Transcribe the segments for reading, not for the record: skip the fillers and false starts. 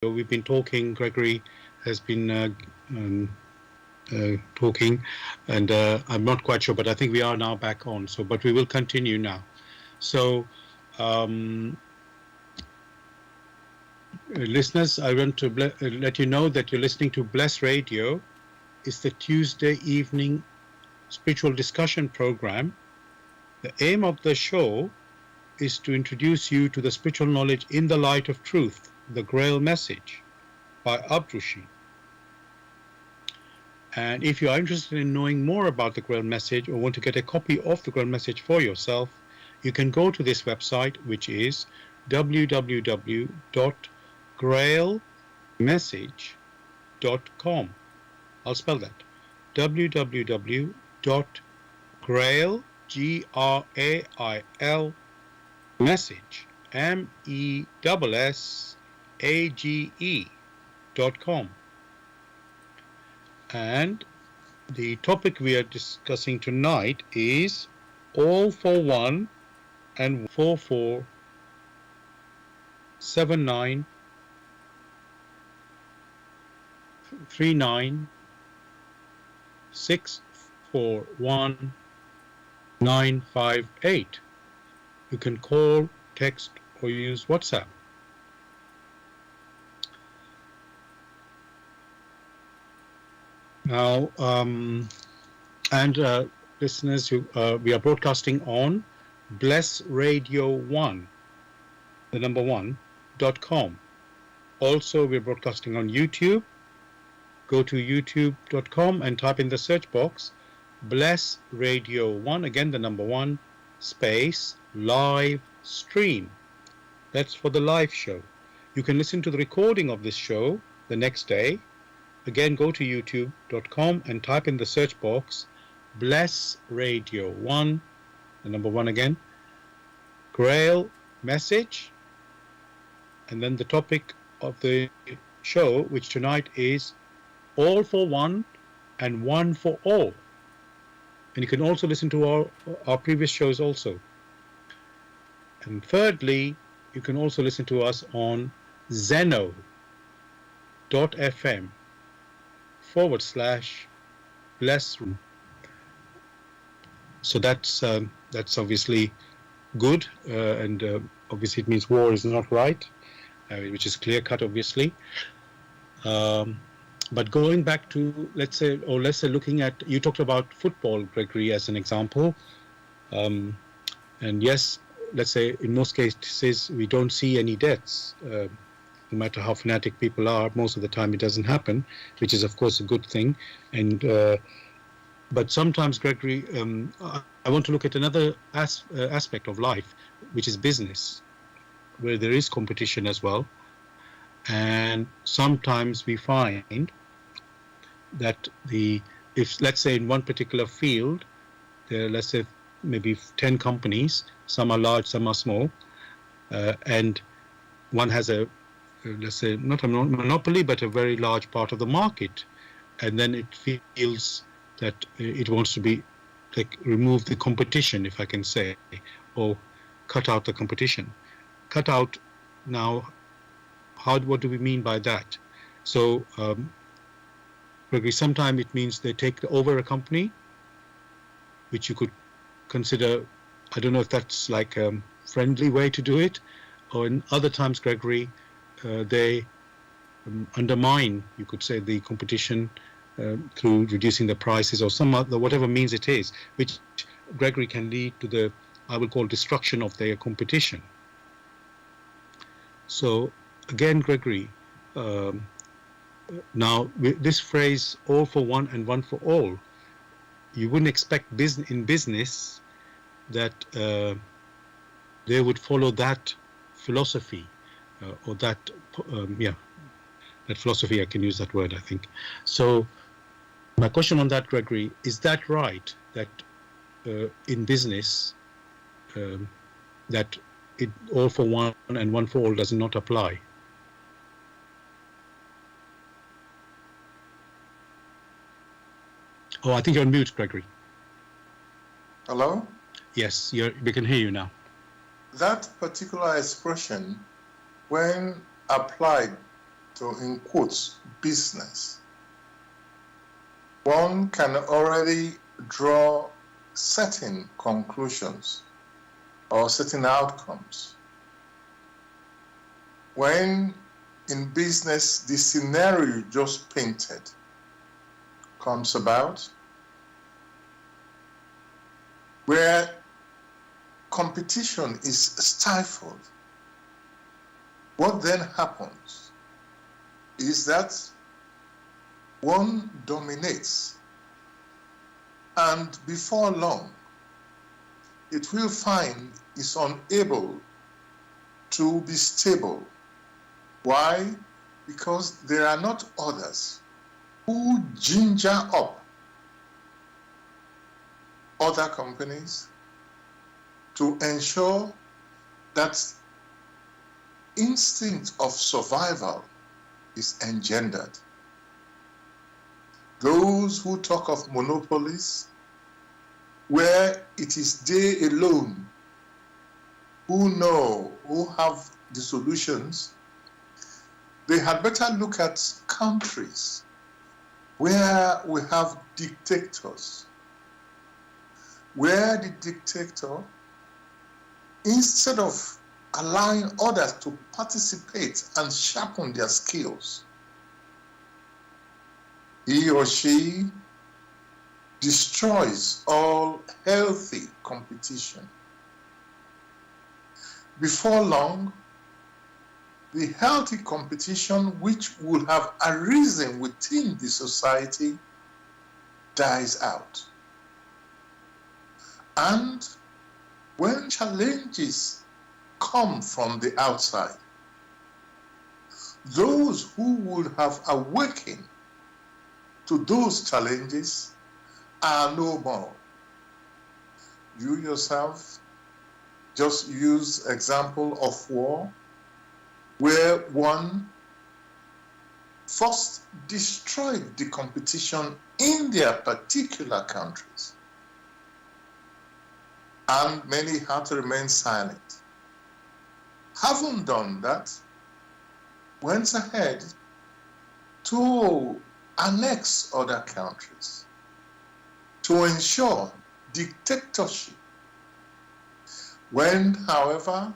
We've been talking. Gregory has been talking, and I'm not quite sure, but I think we are now back on. So, but we will continue now. So, listeners, I want to let you know that you're listening to Bless Radio. It's the Tuesday evening spiritual discussion program. The aim of the show is to introduce you to the spiritual knowledge in the light of truth, the Grail Message by Abdrushi. And if you are interested in knowing more about the Grail Message or want to get a copy of the Grail Message for yourself, you can go to this website, which is www.grailmessage.com. I'll spell that. www.grail, Grail, message, MESSAGE.com. And the topic we are discussing tonight is all for one and 4479 39 641 958. You can call, text, or use WhatsApp. Now, listeners, we are broadcasting on Bless Radio 1, the number 1.com. Also, we're broadcasting on YouTube. Go to youtube.com and type in the search box Bless Radio 1, again the number 1, space, live stream. That's for the live show. You can listen to the recording of this show the next day. Again, go to youtube.com and type in the search box Bless Radio 1, the number 1 again, Grail Message, and then the topic of the show, which tonight is all for one and one for all. And you can also listen to our previous shows also. And thirdly, you can also listen to us on zeno.fm/blessroom. So that's obviously good, and obviously it means war is not right, which is clear cut, obviously. But going back to, let's say looking at, you talked about football, Gregory, as an example. And yes, let's say in most cases we don't see any deaths. No matter how fanatic people are, most of the time it doesn't happen, which is of course a good thing. And but sometimes, Gregory, I want to look at another aspect of life, which is business, where there is competition as well. And sometimes we find that if let's say in one particular field, there are, let's say, maybe 10 companies, some are large, some are small, and one has a, let's say, not a monopoly, but a very large part of the market, and then it feels that it wants to be, like, remove the competition, if I can say, or cut out the competition. Cut out, now, what do we mean by that? So, Gregory, sometimes it means they take over a company, which you could consider, I don't know if that's like a friendly way to do it, or in other times, Gregory, they undermine, you could say, the competition through reducing the prices or some other, whatever means it is, which, Gregory, can lead to the, I will call, destruction of their competition. So again, Gregory, now this phrase, all for one and one for all, you wouldn't expect in business that they would follow that philosophy, or that, that philosophy, I can use that word, I think. So my question on that, Gregory, is that right, that in business, that it all for one and one for all does not apply? Oh, I think you're on mute, Gregory. Hello? Yes, we can hear you now. That particular expression, when applied to, in quotes, business, one can already draw certain conclusions or certain outcomes. When in business, the scenario you just painted comes about, where competition is stifled, what then happens is that one dominates, and before long, it will find it's unable to be stable. Why? Because there are not others who ginger up other companies to ensure that instinct of survival is engendered. Those who talk of monopolies, where it is they alone who know, who have the solutions, they had better look at countries where we have dictators, where the dictator, instead of allowing others to participate and sharpen their skills, he or she destroys all healthy competition. Before long, the healthy competition which would have arisen within the society dies out. And when challenges come from the outside, those who would have awakened to those challenges are no more. You yourself just use example of war, where one first destroyed the competition in their particular countries, and many had to remain silent. Having done that, went ahead to annex other countries to ensure dictatorship. When, however,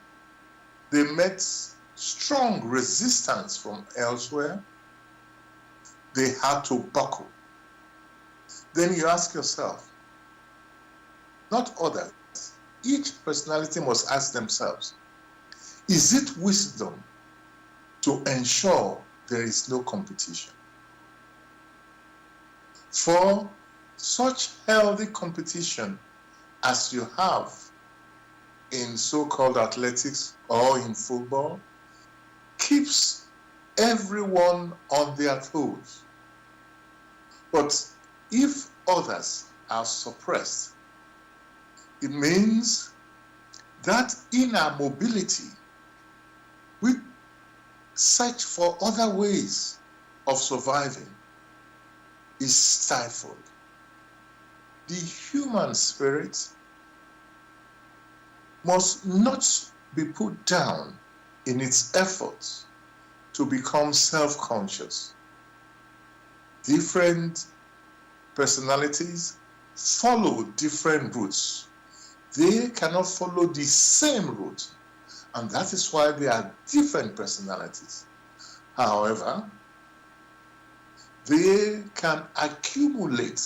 they met strong resistance from elsewhere, they had to buckle. Then you ask yourself, not others, each personality must ask themselves, is it wisdom to ensure there is no competition? For such healthy competition as you have in so-called athletics or in football keeps everyone on their toes. But if others are suppressed, it means that inner mobility, we search for other ways of surviving, is stifled. The human spirit must not be put down in its efforts to become self-conscious. Different personalities follow different routes. They cannot follow the same route, and that is why they are different personalities. However, they can accumulate.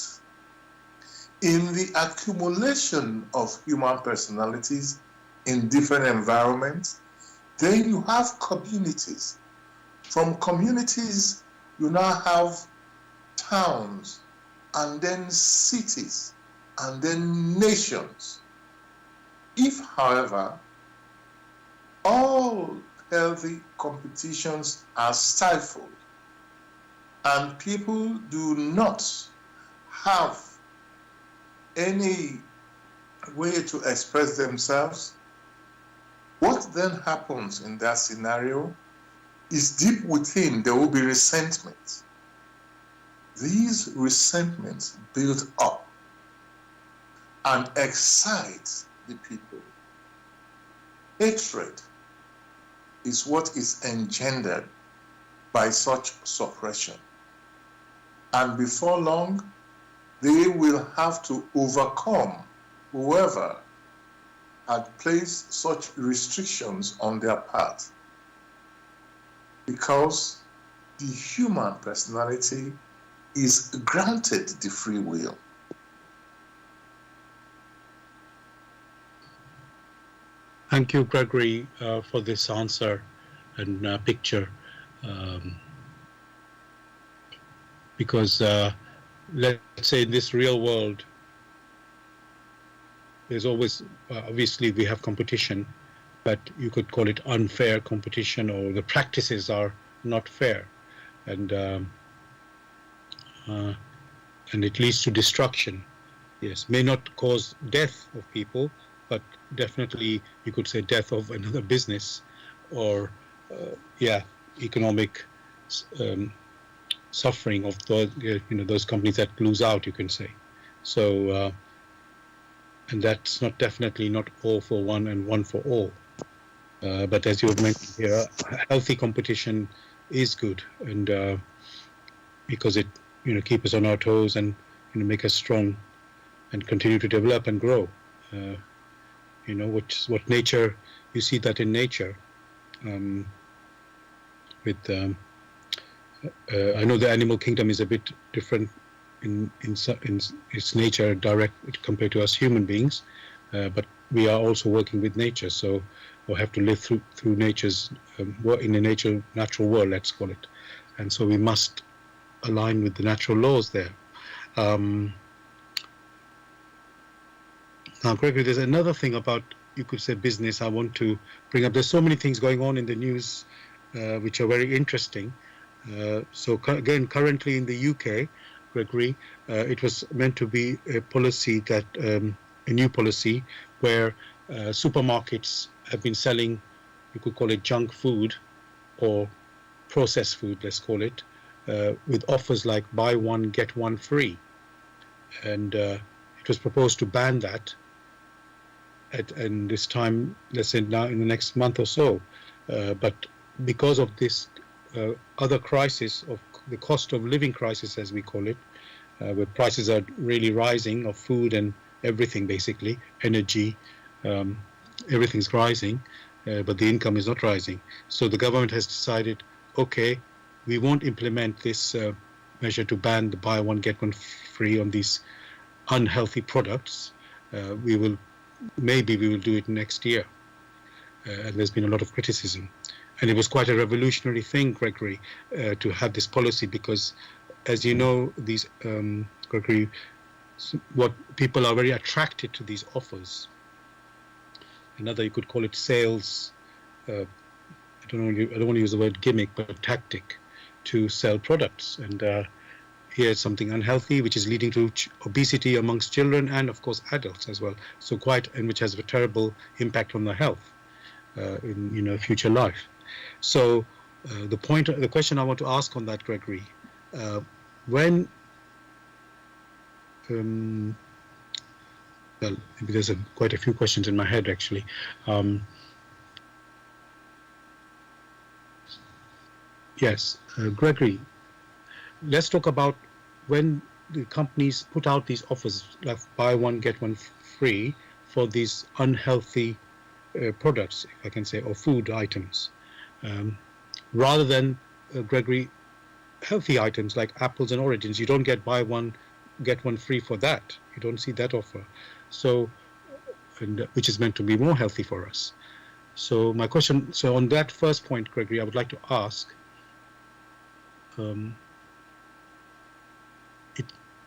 In the accumulation of human personalities in different environments, then you have communities. From communities, you now have towns, and then cities, and then nations. If, however, all healthy competitions are stifled, and people do not have any way to express themselves, what then happens in that scenario is deep within there will be resentment. These resentments build up and excite the people. Hatred is what is engendered by such suppression. And before long, they will have to overcome whoever had placed such restrictions on their path, because the human personality is granted the free will. Thank you, Gregory, for this answer and picture. Because let's say in this real world, there's always, obviously we have competition, but you could call it unfair competition, or the practices are not fair. And it leads to destruction. Yes, may not cause death of people, but definitely you could say death of another business, or economic suffering of those companies that lose out, you can say. So and that's definitely not all for one and one for all. But as you have mentioned here, healthy competition is good, and because it keep us on our toes and make us strong and continue to develop and grow. What nature, you see that in nature. I know the animal kingdom is a bit different in its nature direct compared to us human beings, but we are also working with nature, so we'll have to live through nature's in a natural world, let's call it, and so we must align with the natural laws there. Now, Gregory, there's another thing about, you could say, business I want to bring up. There's so many things going on in the news which are very interesting. So again, currently in the UK, Gregory, it was meant to be a policy that a new policy where supermarkets have been selling, you could call it junk food or processed food, let's call it, with offers like buy one, get one free. And it was proposed to ban that and this time, let's say now in the next month or so. But because of this other crisis of the cost of living crisis, as we call it, where prices are really rising of food and everything, basically, energy, everything's rising, but the income is not rising. So the government has decided, okay, we won't implement this measure to ban the buy one, get one free on these unhealthy products. Maybe we will do it next year. And there's been a lot of criticism. And it was quite a revolutionary thing, Gregory, to have this policy, because, as you know, these, Gregory, what people are very attracted to these offers. Another, you could call it sales, I don't want to use the word gimmick, but tactic to sell products. And here's something unhealthy, which is leading to obesity amongst children and, of course, adults as well. So and which has a terrible impact on the health in future life. So the question I want to ask on that, Gregory, when well, maybe there's quite a few questions in my head actually. Yes, Gregory, let's talk about when the companies put out these offers, like buy one, get one free, for these unhealthy products, if I can say, or food items, rather than, Gregory, healthy items like apples and oranges. You don't get buy one, get one free for that. You don't see that offer. So, which is meant to be more healthy for us. So my question, so on that first point, Gregory, I would like to ask,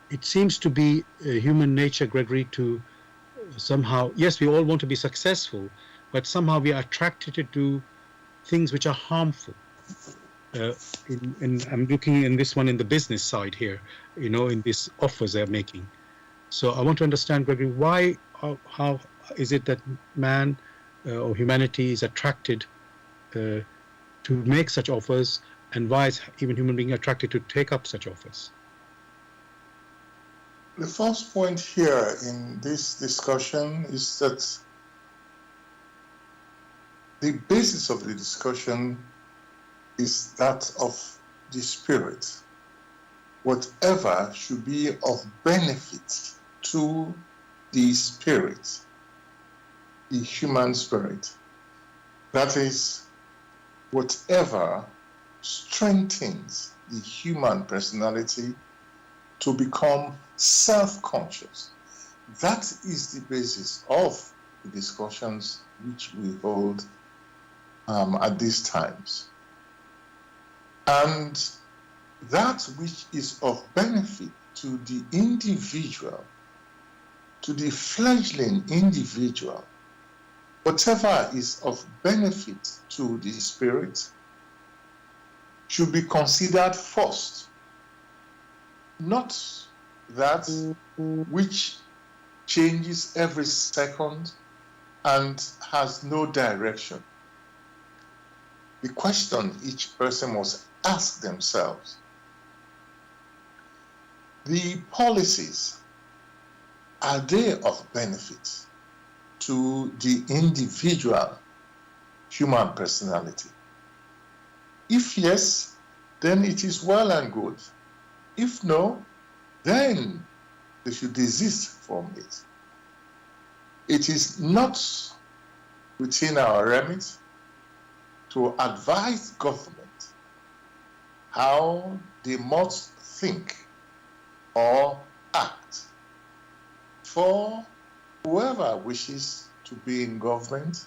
it seems to be human nature, Gregory, to somehow, yes, we all want to be successful, but somehow we are attracted to do things which are harmful. And I'm looking in this one in the business side here, in these offers they're making. So I want to understand, Gregory, why, how is it that man or humanity is attracted to make such offers, and why is even human being attracted to take up such offers? The first point here in this discussion is that the basis of the discussion is that of the spirit, whatever should be of benefit to the spirit, the human spirit. That is, whatever strengthens the human personality to become self-conscious. That is the basis of the discussions which we hold at these times. And that which is of benefit to the individual, to the fledgling individual, whatever is of benefit to the spirit should be considered first, not that which changes every second and has no direction. The question each person must ask themselves: the policies, are they of benefit to the individual human personality? If yes, then it is well and good. If no, then they should desist from it. It is not within our remit to advise government how they must think or act. For whoever wishes to be in government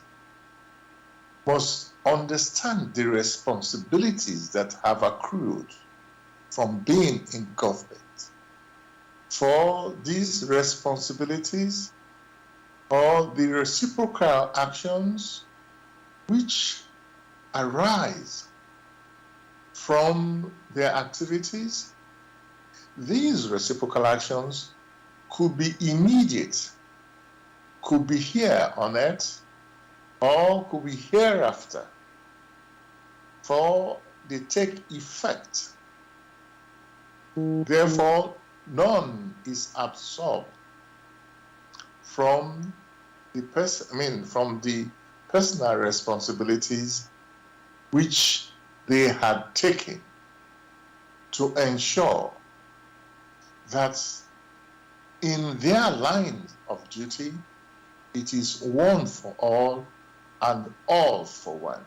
must understand the responsibilities that have accrued from being in government. For these responsibilities or the reciprocal actions which arise from their activities, these reciprocal actions could be immediate, could be here on earth, or could be hereafter, for they take effect. Therefore, none is absorbed from the personal responsibilities which they had taken to ensure that in their line of duty, it is one for all and all for one.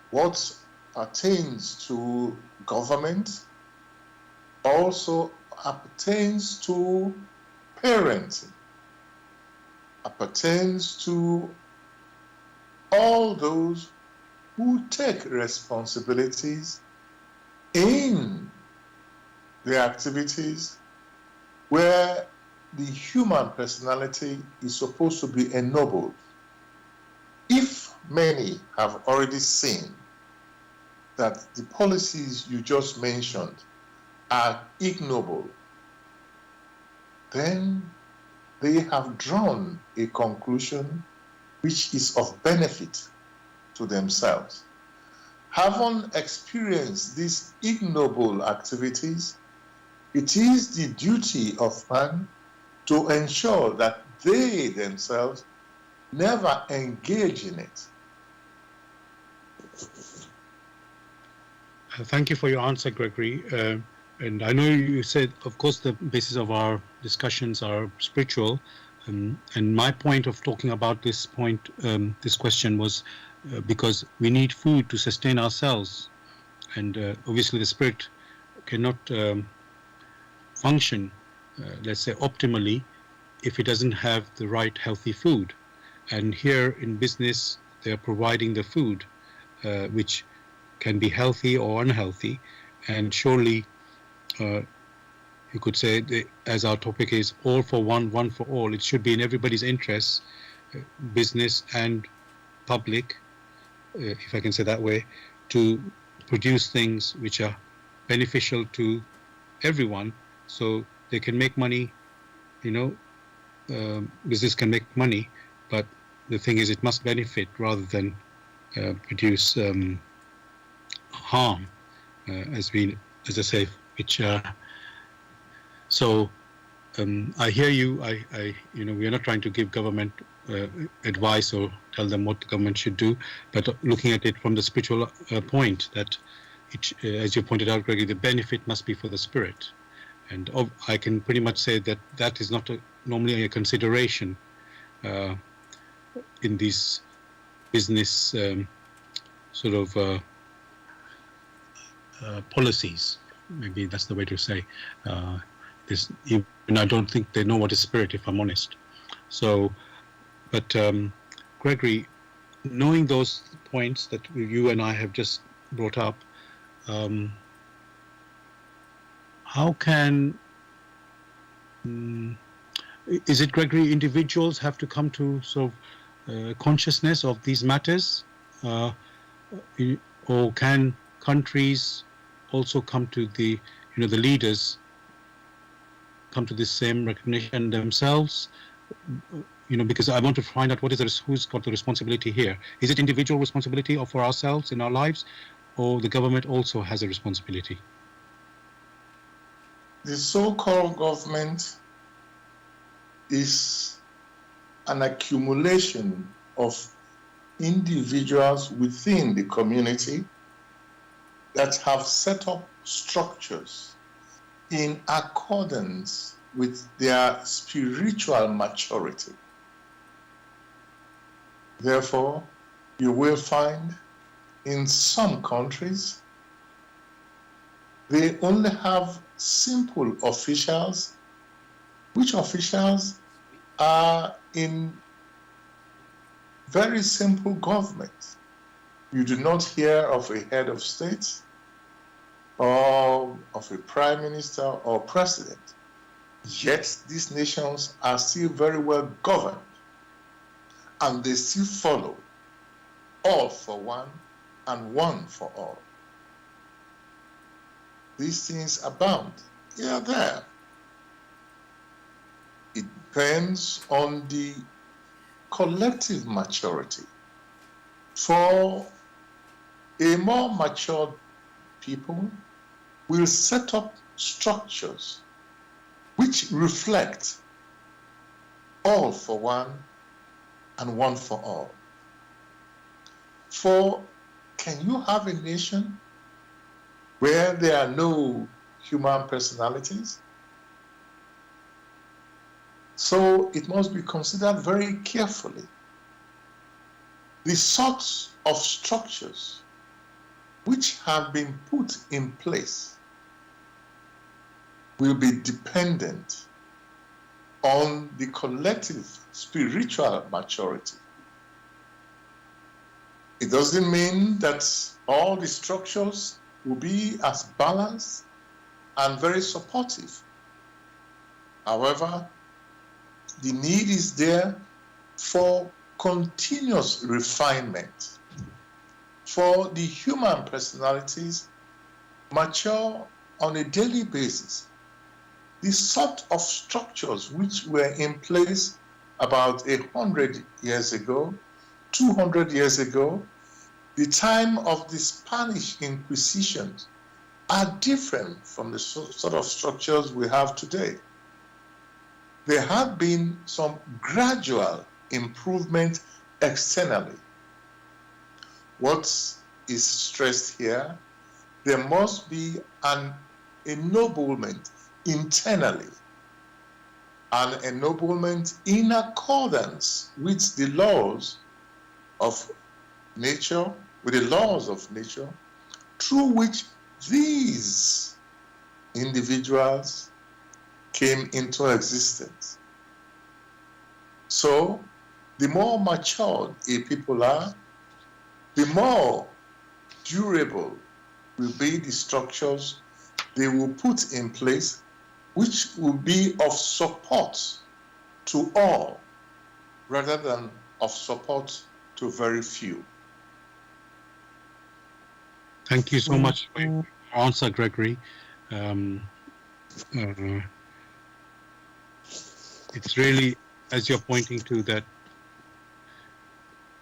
What pertains to government also appertains to parenting, appertains to all those who take responsibilities in their activities where the human personality is supposed to be ennobled. If many have already seen that the policies you just mentioned are ignoble, then they have drawn a conclusion which is of benefit to themselves. Having experienced these ignoble activities, it is the duty of man to ensure that they themselves never engage in it. Thank you for your answer, Gregory. And I know you said, of course, the basis of our discussions are spiritual. And my point of talking about this question was because we need food to sustain ourselves. And obviously the spirit cannot function, let's say, optimally if it doesn't have the right healthy food. And here in business, they're providing the food, which can be healthy or unhealthy. And surely, you could say, as our topic is all for one, one for all, it should be in everybody's interests, business and public, if I can say that way, to produce things which are beneficial to everyone, so they can make money. Business can make money, but the thing is, it must benefit rather than produce harm, as I say, which. So I hear you. We are not trying to give government advice or tell them what the government should do, but looking at it from the spiritual point, that as you pointed out, Gregory, the benefit must be for the spirit. And I can pretty much say that that is not normally a consideration in these business sort of policies. Maybe that's the way to say. Even I don't think they know what is spirit, if I'm honest. So, but Gregory, knowing those points that you and I have just brought up, how can is it, Gregory, individuals have to come to sort of consciousness of these matters, or can countries also come to the leaders come to the same recognition themselves? Because I want to find out who's got the responsibility here. Is it individual responsibility or for ourselves in our lives, or the government also has a responsibility? The so-called government is an accumulation of individuals within the community that have set up structures in accordance with their spiritual maturity. Therefore, you will find in some countries they only have simple officials, which officials are in very simple government. You do not hear of a head of state or of a prime minister or president. Yet these nations are still very well governed, and they still follow all for one and one for all. These things abound here and there. It depends on the collective maturity. For a more mature people will set up structures which reflect all for one and one for all. For can you have a nation where there are no human personalities? So it must be considered very carefully. The sorts of structures which have been put in place will be dependent on the collective spiritual maturity. It doesn't mean that all the structures will be as balanced and very supportive. However, the need is there for continuous refinement, for the human personalities mature on a daily basis. The sort of structures which were in place about 100 years ago, 200 years ago, the time of the Spanish Inquisition, are different from the sort of structures we have today. There have been some gradual improvement externally. What is stressed here, there must be an ennoblement internally, an ennoblement in accordance with the laws of nature, through which these individuals came into existence. So, the more matured a people are, the more durable will be the structures they will put in place, which will be of support to all, rather than of support to very few. Thank you so much for your answer, Gregory. It's really, as you're pointing to, that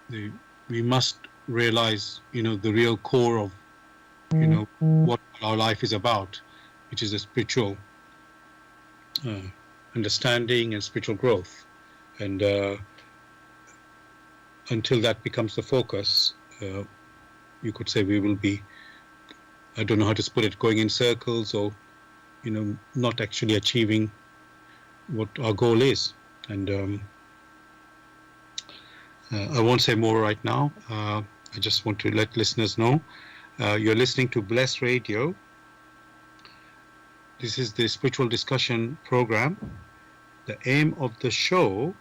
we must realize, the real core of, what our life is about, which is a spiritual understanding and spiritual growth. And until that becomes the focus, you could say we will be I don't know how to put it, going in circles or, not actually achieving what our goal is. And I won't say more right now. I just want to let listeners know you're listening to Bless Radio. This is the spiritual discussion program. The aim of the show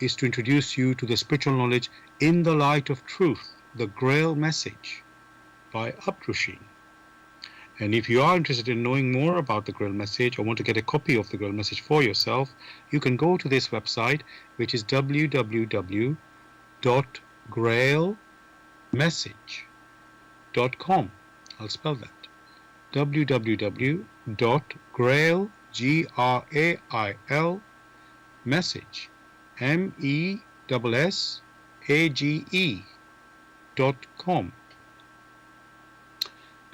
is to introduce you to the spiritual knowledge in the light of truth, the Grail Message by Abdrusheen. And if you are interested in knowing more about the Grail Message or want to get a copy of the Grail Message for yourself, you can go to this website, which is www.grailmessage.com. I'll spell that. www.grail, Grail, message, MESSAGE.com.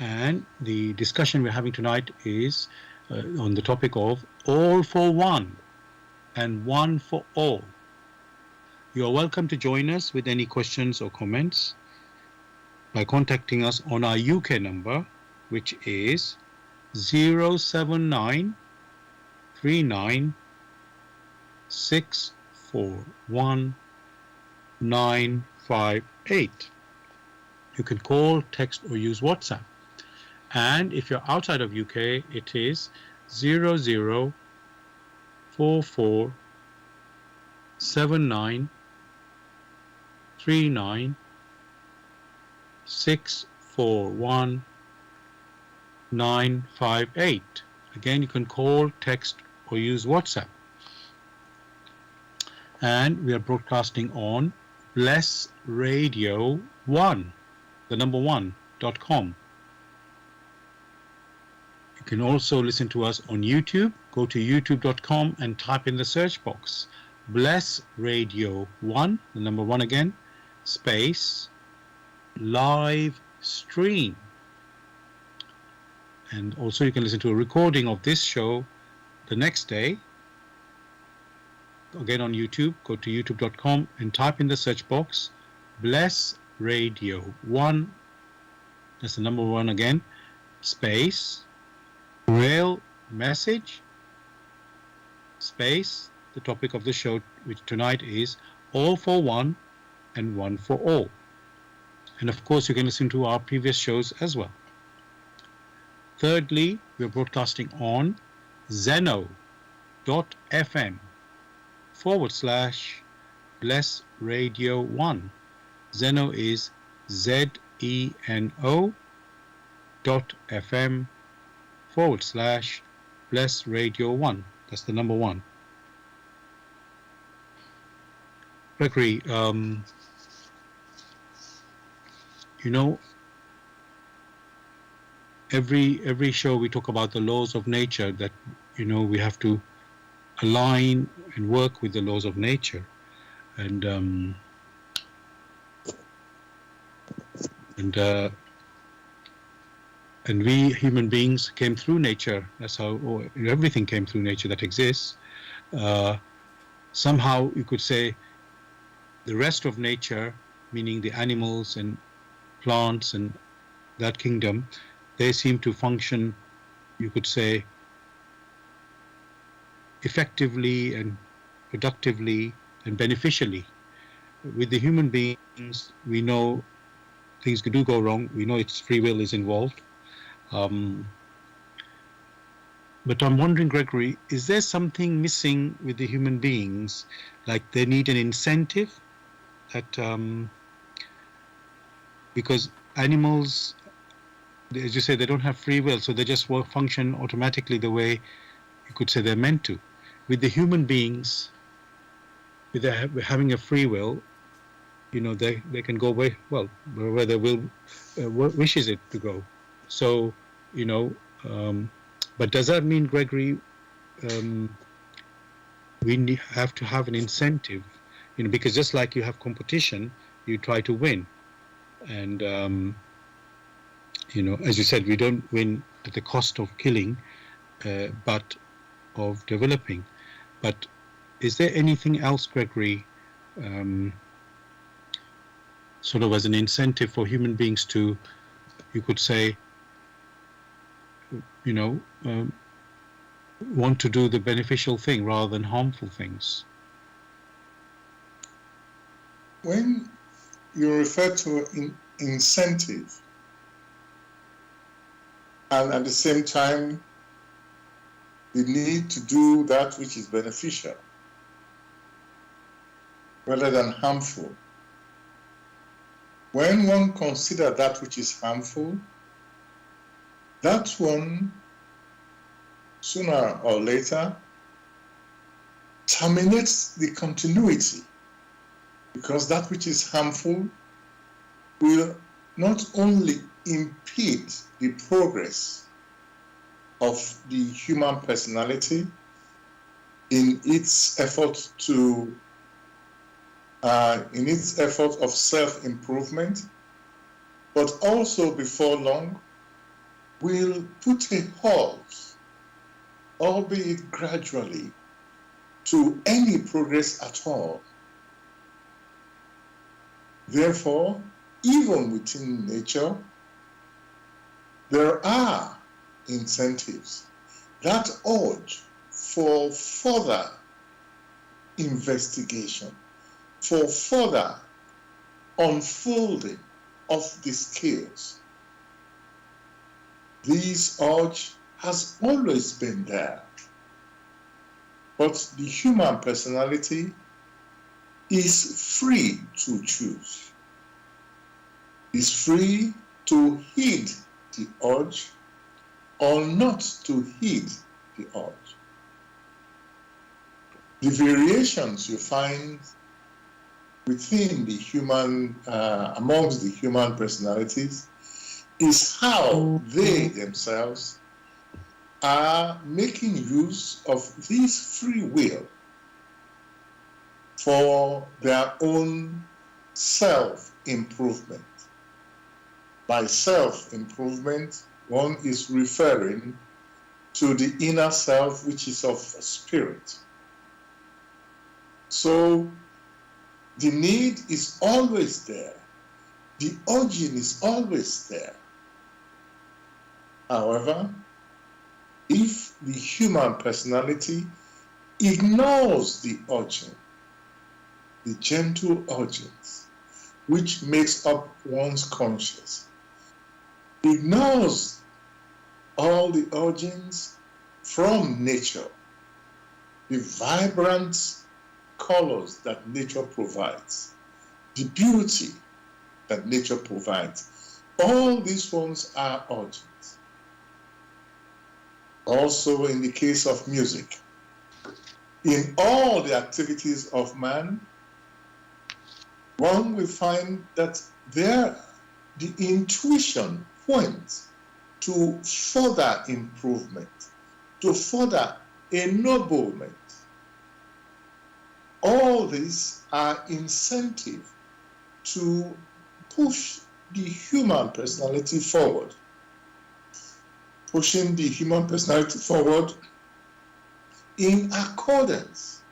And the discussion we're having tonight is on the topic of all for one and one for all. You are welcome to join us with any questions or comments by contacting us on our UK number, which is 079 39 641 958. You can call, text or use WhatsApp. And if you're outside of UK, it is 0044 79 39 641 958. Again, you can call, text or use WhatsApp. And we are broadcasting on Bless Radio 1, the number 1.com. You can also listen to us on YouTube. Go to youtube.com and type in the search box Bless Radio 1, the number 1 again, space, live stream. And also you can listen to a recording of this show the next day. Again on YouTube, go to youtube.com and type in the search box Bless Radio 1, that's the number 1 again, space, Grail Message, space, the topic of the show, which tonight is all for one and one for all. And of course you can listen to our previous shows as well. Thirdly, we're broadcasting on zeno.fm/Bless Radio 1. Zeno is ZENO.fm/Bless Radio 1. That's the number 1. Gregory, every show we talk about the laws of nature, that we have to align and work with the laws of nature, and we human beings came through nature. That's how everything came through nature that exists. Somehow you could say the rest of nature, meaning the animals and plants and that kingdom, they seem to function, you could say, effectively and productively and beneficially. With the human beings, we know things do go wrong. We know its free will is involved. But I'm wondering, Gregory, is there something missing with the human beings? Like they need an incentive that, because animals, as you say, they don't have free will, so they just function automatically the way you could say they're meant to. With the human beings, with their having a free will, they can go where their will wishes it to go. So, but does that mean, Gregory, we have to have an incentive? Because just like you have competition, you try to win, and as you said, we don't win at the cost of killing, but of developing. But is there anything else, Gregory, sort of as an incentive for human beings to, you could say, you know, want to do the beneficial thing rather than harmful things. When you refer to incentive, and at the same time, the need to do that which is beneficial rather than harmful. When one considers that which is harmful, that one, sooner or later, terminates the continuity, because that which is harmful will not only impede the progress of the human personality in its effort of self-improvement, but also before long will put a halt, albeit gradually, to any progress at all. Therefore, even within nature, there are incentives that urge for further investigation, for further unfolding of the skills. This urge has always been there, but the human personality is free to choose, is free to heed the urge or not to heed the urge. The variations you find within the human, amongst the human personalities, is how they themselves are making use of this free will for their own self-improvement. By self-improvement, one is referring to the inner self, which is of spirit. So the need is always there. The urging is always there. However, if the human personality ignores the urging, the gentle urgings, which makes up one's conscience, ignores all the urgings from nature, the vibrant colors that nature provides, the beauty that nature provides, all these ones are urgings. Also in the case of music, in all the activities of man, one will find that the intuition points to further improvement, to further ennoblement. All these are incentive to push the human personality forward. Pushing the human personality forward in accordance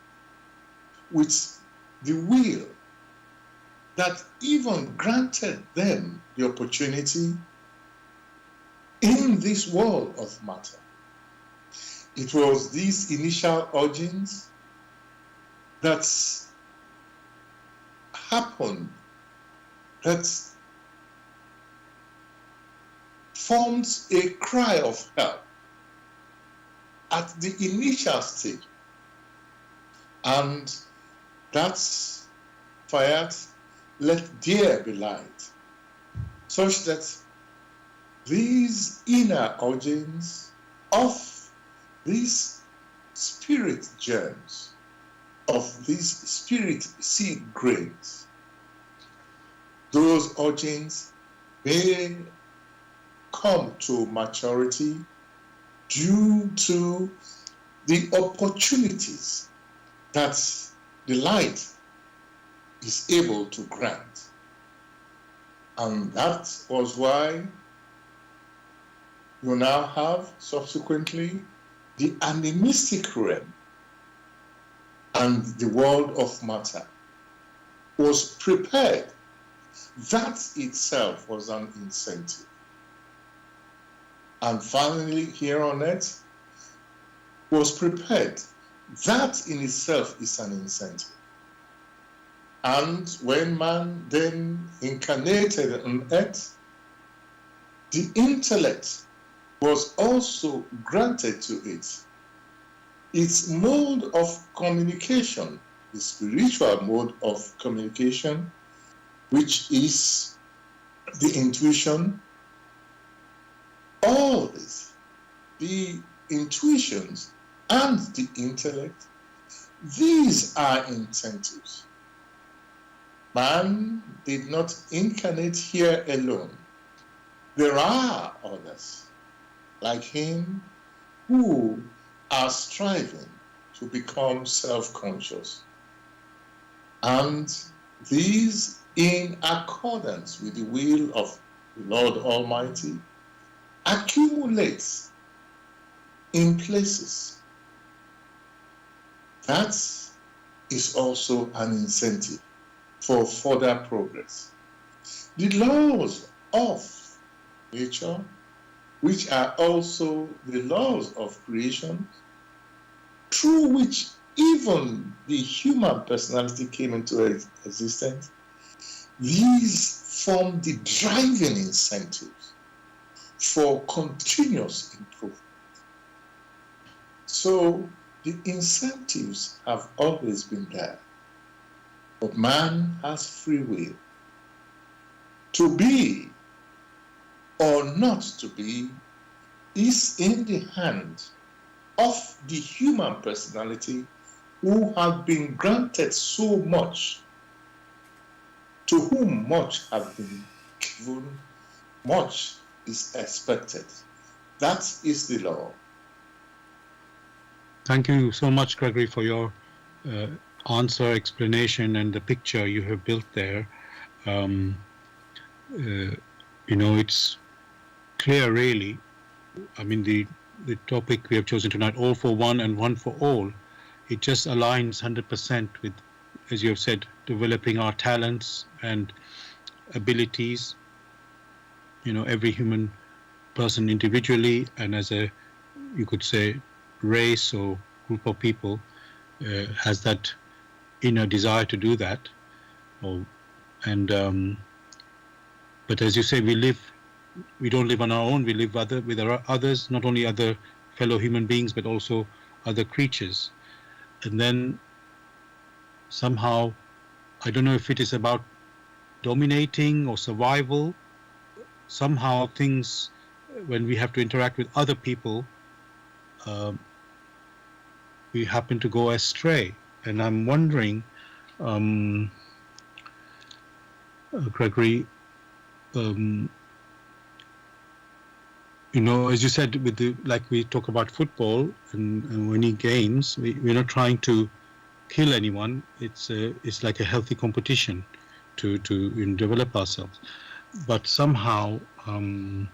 with the will that even granted them the opportunity in this world of matter. It was these initial urgings that happened, that forms a cry of help at the initial stage. And that's fired, let there be light, such that these inner urgings of these spirit germs, of these spirit seed grains, those urgings may come to maturity due to the opportunities that the light is able to grant. And that was why you now have subsequently the animistic realm, and the world of matter was prepared. That itself was an incentive. and finally here on earth was prepared. That in itself is an incentive. And when man then incarnated on earth, the intellect was also granted to it. Its mode of communication, the spiritual mode of communication, which is the intuition, all this, the intuitions and the intellect, these are incentives. Man did not incarnate here alone. There are others like him who are striving to become self-conscious. And these, in accordance with the will of the Lord Almighty, accumulates in places. That is also an incentive for further progress. The laws of nature, which are also the laws of creation, through which even the human personality came into existence, these form the driving incentives for continuous improvement. So the incentives have always been there, but man has free will. To be or not to be is in the hand of the human personality who have been granted so much, to whom much have been given, much is expected. That is the law. Thank you so much, Gregory, for your answer, explanation, and the picture you have built there. It's clear, really. I mean, the topic we have chosen tonight, all for one and one for all, it just aligns 100% with, as you have said, developing our talents and abilities, every human person individually and as a, you could say, race or group of people has that inner desire to do that. But as you say, we don't live on our own, we live with others, not only other fellow human beings, but also other creatures. And then somehow, I don't know if it is about dominating or survival, somehow things, when we have to interact with other people, we happen to go astray. And I'm wondering, Gregory, as you said, like we talk about football and winning games, we're not trying to kill anyone. It's like a healthy competition to develop ourselves. But somehow, I'm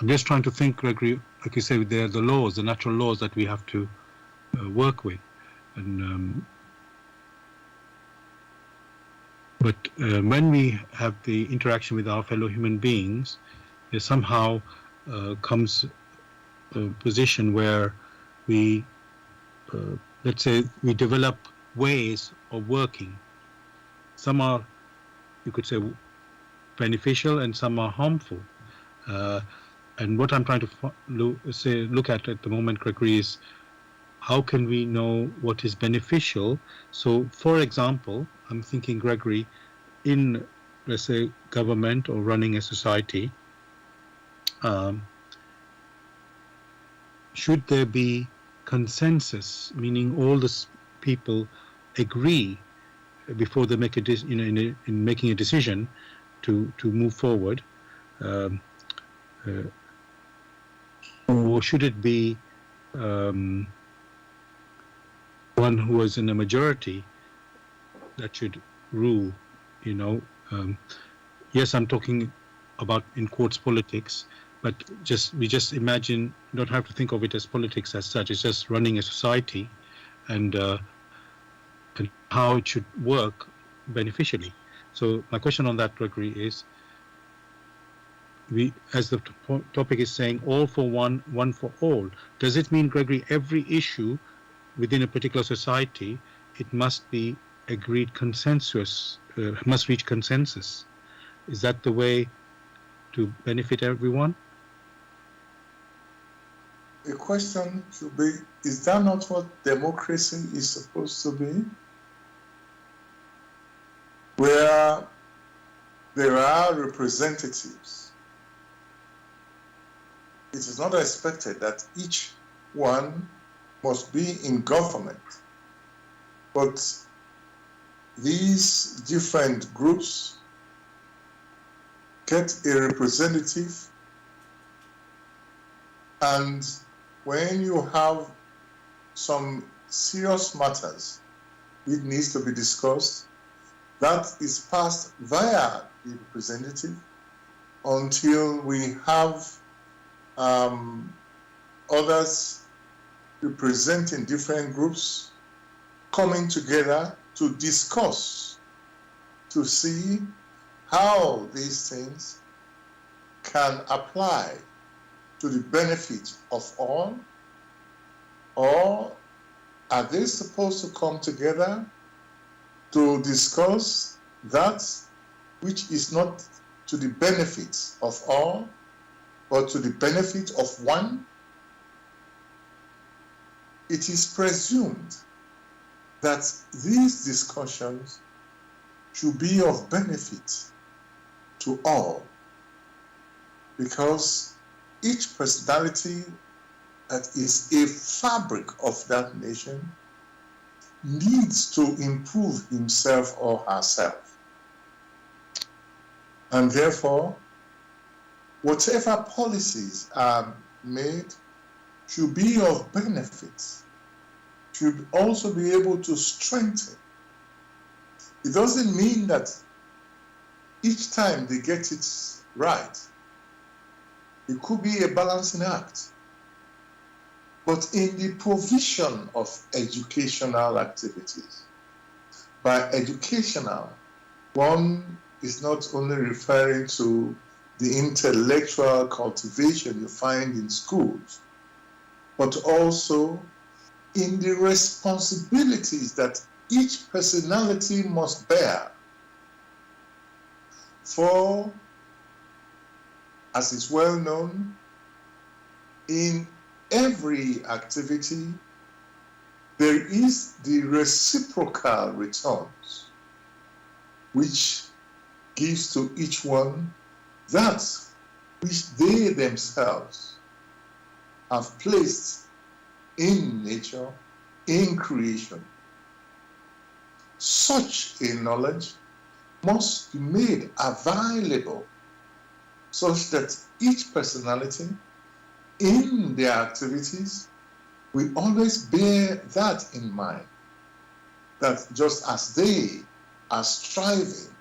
just trying to think, Gregory, like you said, there are the laws, the natural laws that we have to work with. And but when we have the interaction with our fellow human beings, there somehow comes a position where we, let's say, we develop ways of working. Some are, you could say, beneficial and some are harmful. And what I'm trying to look at the moment, Gregory, is how can we know what is beneficial? So, for example, I'm thinking, Gregory, in, let's say, government or running a society, should there be consensus, meaning all the people agree before they make in making a decision to move forward, or should it be one who is in a majority that should rule? Yes, I'm talking about, in quotes, politics, but we just imagine, don't have to think of it as politics as such. It's just running a society and how it should work beneficially. So my question on that, Gregory, is as the topic is saying, all for one, one for all. Does it mean, Gregory, every issue within a particular society, it must be agreed consensus, must reach consensus? Is that the way to benefit everyone? The question should be, is that not what democracy is supposed to be? Where there are representatives, it is not expected that each one must be in government, but these different groups get a representative, and when you have some serious matters it needs to be discussed, that is passed via the representative until we have others representing different groups coming together to discuss, to see how these things can apply to the benefit of all, or are they supposed to come together to discuss that which is not to the benefit of all, but to the benefit of one? It is presumed that these discussions should be of benefit to all, because each personality that is a fabric of that nation needs to improve himself or herself. And therefore, whatever policies are made should be of benefit, should also be able to strengthen. It doesn't mean that each time they get it right. It could be a balancing act. But in the provision of educational activities, by educational, one is not only referring to the intellectual cultivation you find in schools, but also in the responsibilities that each personality must bear. For, as is well known, in every activity, there is the reciprocal returns, which gives to each one that which they themselves have placed in nature, in creation. Such a knowledge must be made available such that each personality in their activities will always bear that in mind, that just as they are striving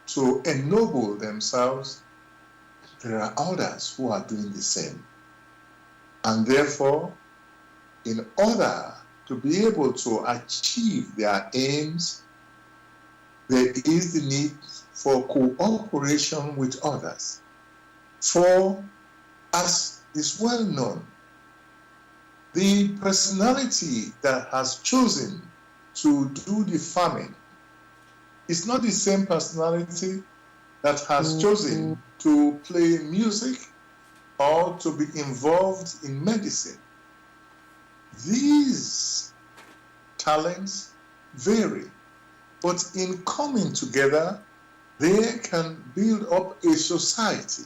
to ennoble themselves, there are others who are doing the same. And therefore, in order to be able to achieve their aims, there is the need for cooperation with others. For, as is well known, the personality that has chosen to do the farming is not the same personality that has chosen to play music or to be involved in medicine. These talents vary, but in coming together, they can build up a society.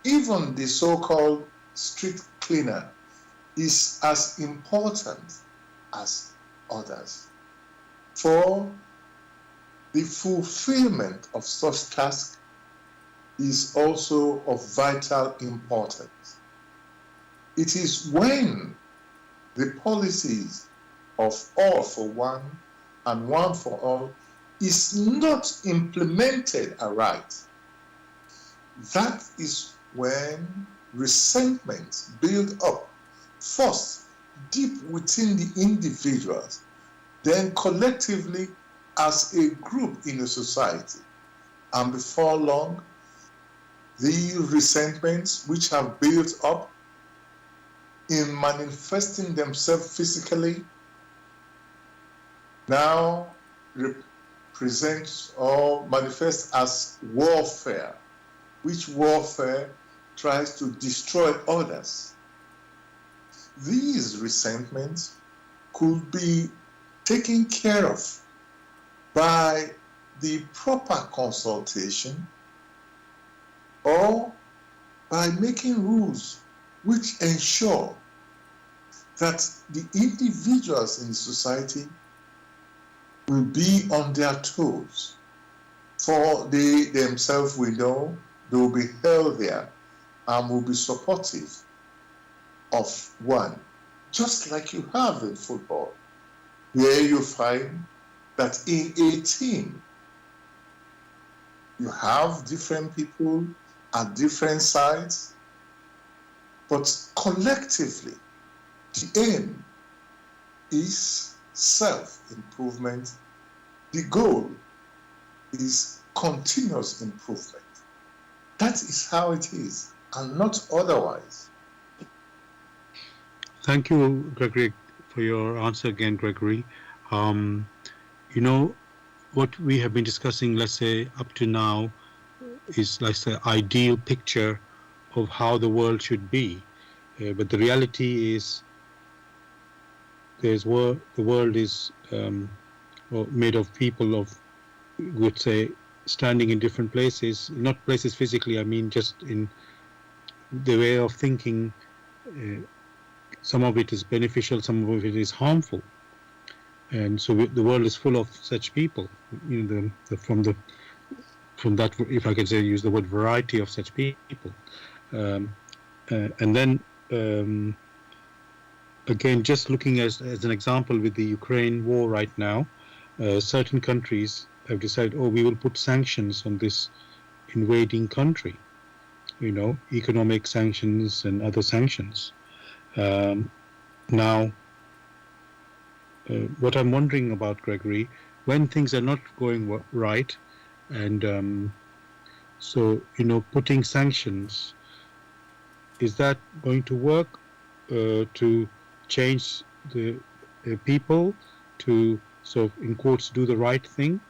Even the so-called street cleaner is as important as others. For the fulfillment of such tasks is also of vital importance. It is when the policies of all for one and one for all is not implemented aright. That is when resentments build up, first deep within the individuals, then collectively as a group in a society. And before long, the resentments which have built up in manifesting themselves physically now represent or manifest as warfare, which warfare tries to destroy others. These resentments could be taken care of by the proper consultation or by making rules which ensure that the individuals in society will be on their toes, for they themselves will know they will be held there and will be supportive of one, just like you have in football, where you find that in a team, you have different people at different sides, but collectively, the aim is self-improvement. The goal is continuous improvement. That is how it is, and not otherwise. Thank you, Gregory, for your answer again, Gregory. You know, what we have been discussing, let's say, up to now, is like the ideal picture of how the world should be. But the reality is, the world is made of people of, would say, standing in different places, not places physically, I mean just in the way of thinking. Some of it is beneficial, some of it is harmful. And so the world is full of such people. You know, from that, if I can say, use the word variety of such people. And then again, just looking as an example with the Ukraine war right now, certain countries have decided, oh, we will put sanctions on this invading country, you know, economic sanctions and other sanctions. Now, what I'm wondering about, Gregory, when things are not going right, and so, you know, putting sanctions, is that going to work to change the people to, so in quotes, do the right thing?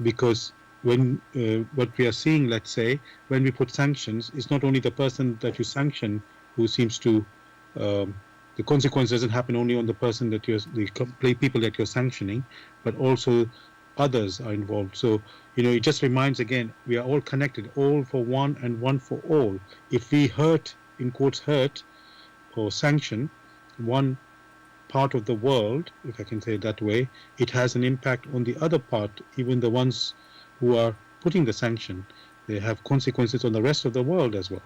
Because when what we are seeing, let's say, when we put sanctions, it's not only the person that you sanction who seems to, the consequence doesn't happen only on the person that the people that you're sanctioning, but also others are involved. So, you know, it just reminds again, we are all connected, all for one and one for all. If we hurt, in quotes, hurt or sanction one part of the world, if I can say it that way, it has an impact on the other part, even the ones who are putting the sanction. They have consequences on the rest of the world as well,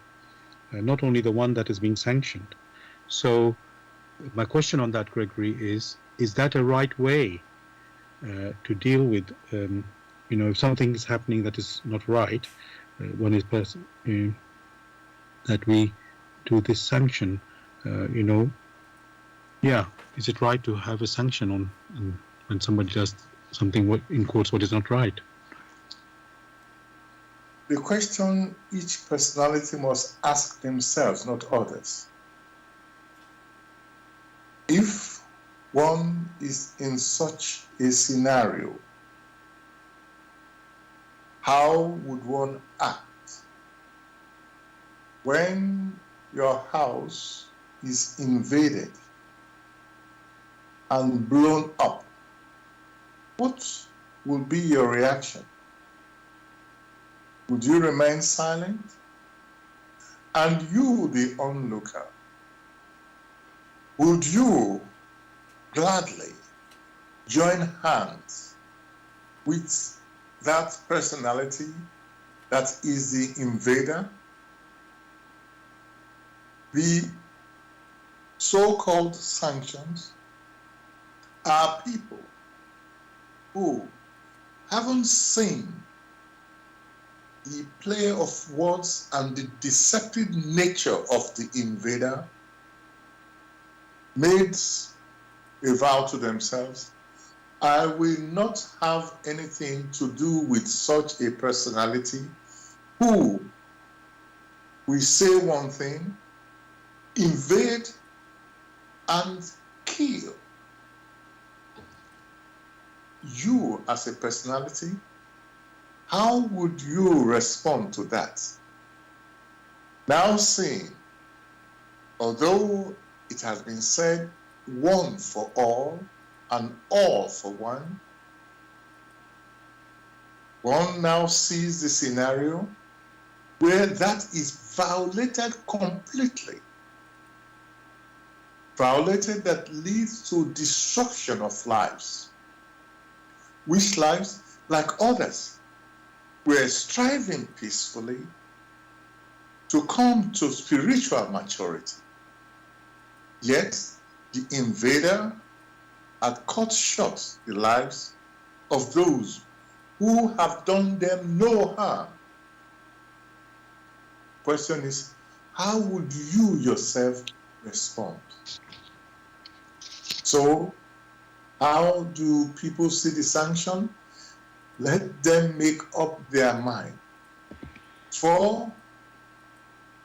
not only the one that is being sanctioned. So my question on that, Gregory, is that a right way to deal with, you know, if something is happening that is not right, one is that we do this sanction, you know, yeah, is it right to have a sanction on when somebody does something, in quotes, what is not right? The question each personality must ask themselves, not others. If one is in such a scenario, how would one act when your house is invaded and blown up? What will be your reaction? Would you remain silent? And you, the onlooker, would you gladly join hands with that personality that is the invader? The so-called sanctions are people who haven't seen the play of words and the deceptive nature of the invader, made a vow to themselves, I will not have anything to do with such a personality who will say one thing, invade and kill. You as a personality, how would you respond to that? Now seeing, although it has been said, one for all and all for one now sees the scenario where that is violated completely. Violated that leads to destruction of lives, which lives, like others, were striving peacefully to come to spiritual maturity. Yet the invader had cut short the lives of those who have done them no harm. Question is, how would you yourself respond? So, how do people see the sanction? Let them make up their mind. For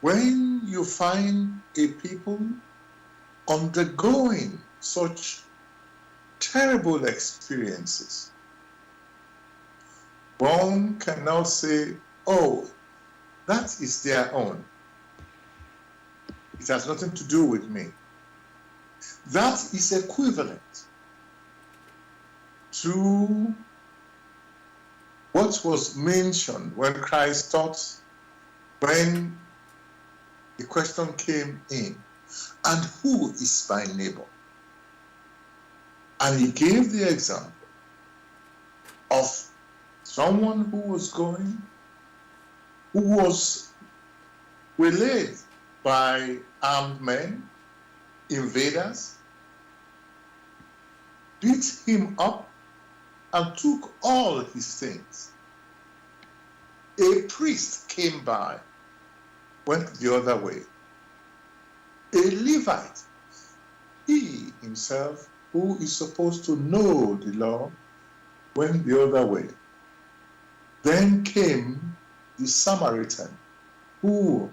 when you find a people undergoing such terrible experiences, one cannot say, oh, that is their own. It has nothing to do with me. That is equivalent to what was mentioned when Christ taught, when the question came in, and who is my neighbor? And he gave the example of someone who was waylaid by armed men, invaders, beat him up and took all his things. A priest came by, went the other way. A Levite, he himself, who is supposed to know the law, went the other way. Then came the Samaritan, who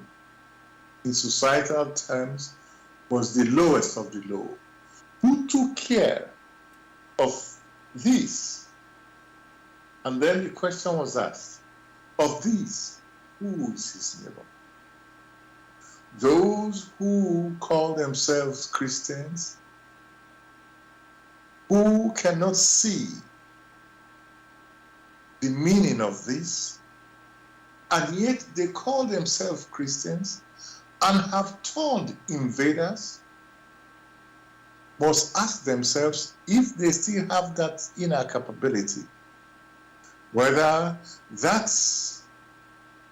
in societal terms was the lowest of the low, who took care of this. And then the question was asked, of these, who is his neighbor? Those who call themselves Christians, who cannot see the meaning of this, and yet they call themselves Christians and have turned invaders, must ask themselves if they still have that inner capability, whether that's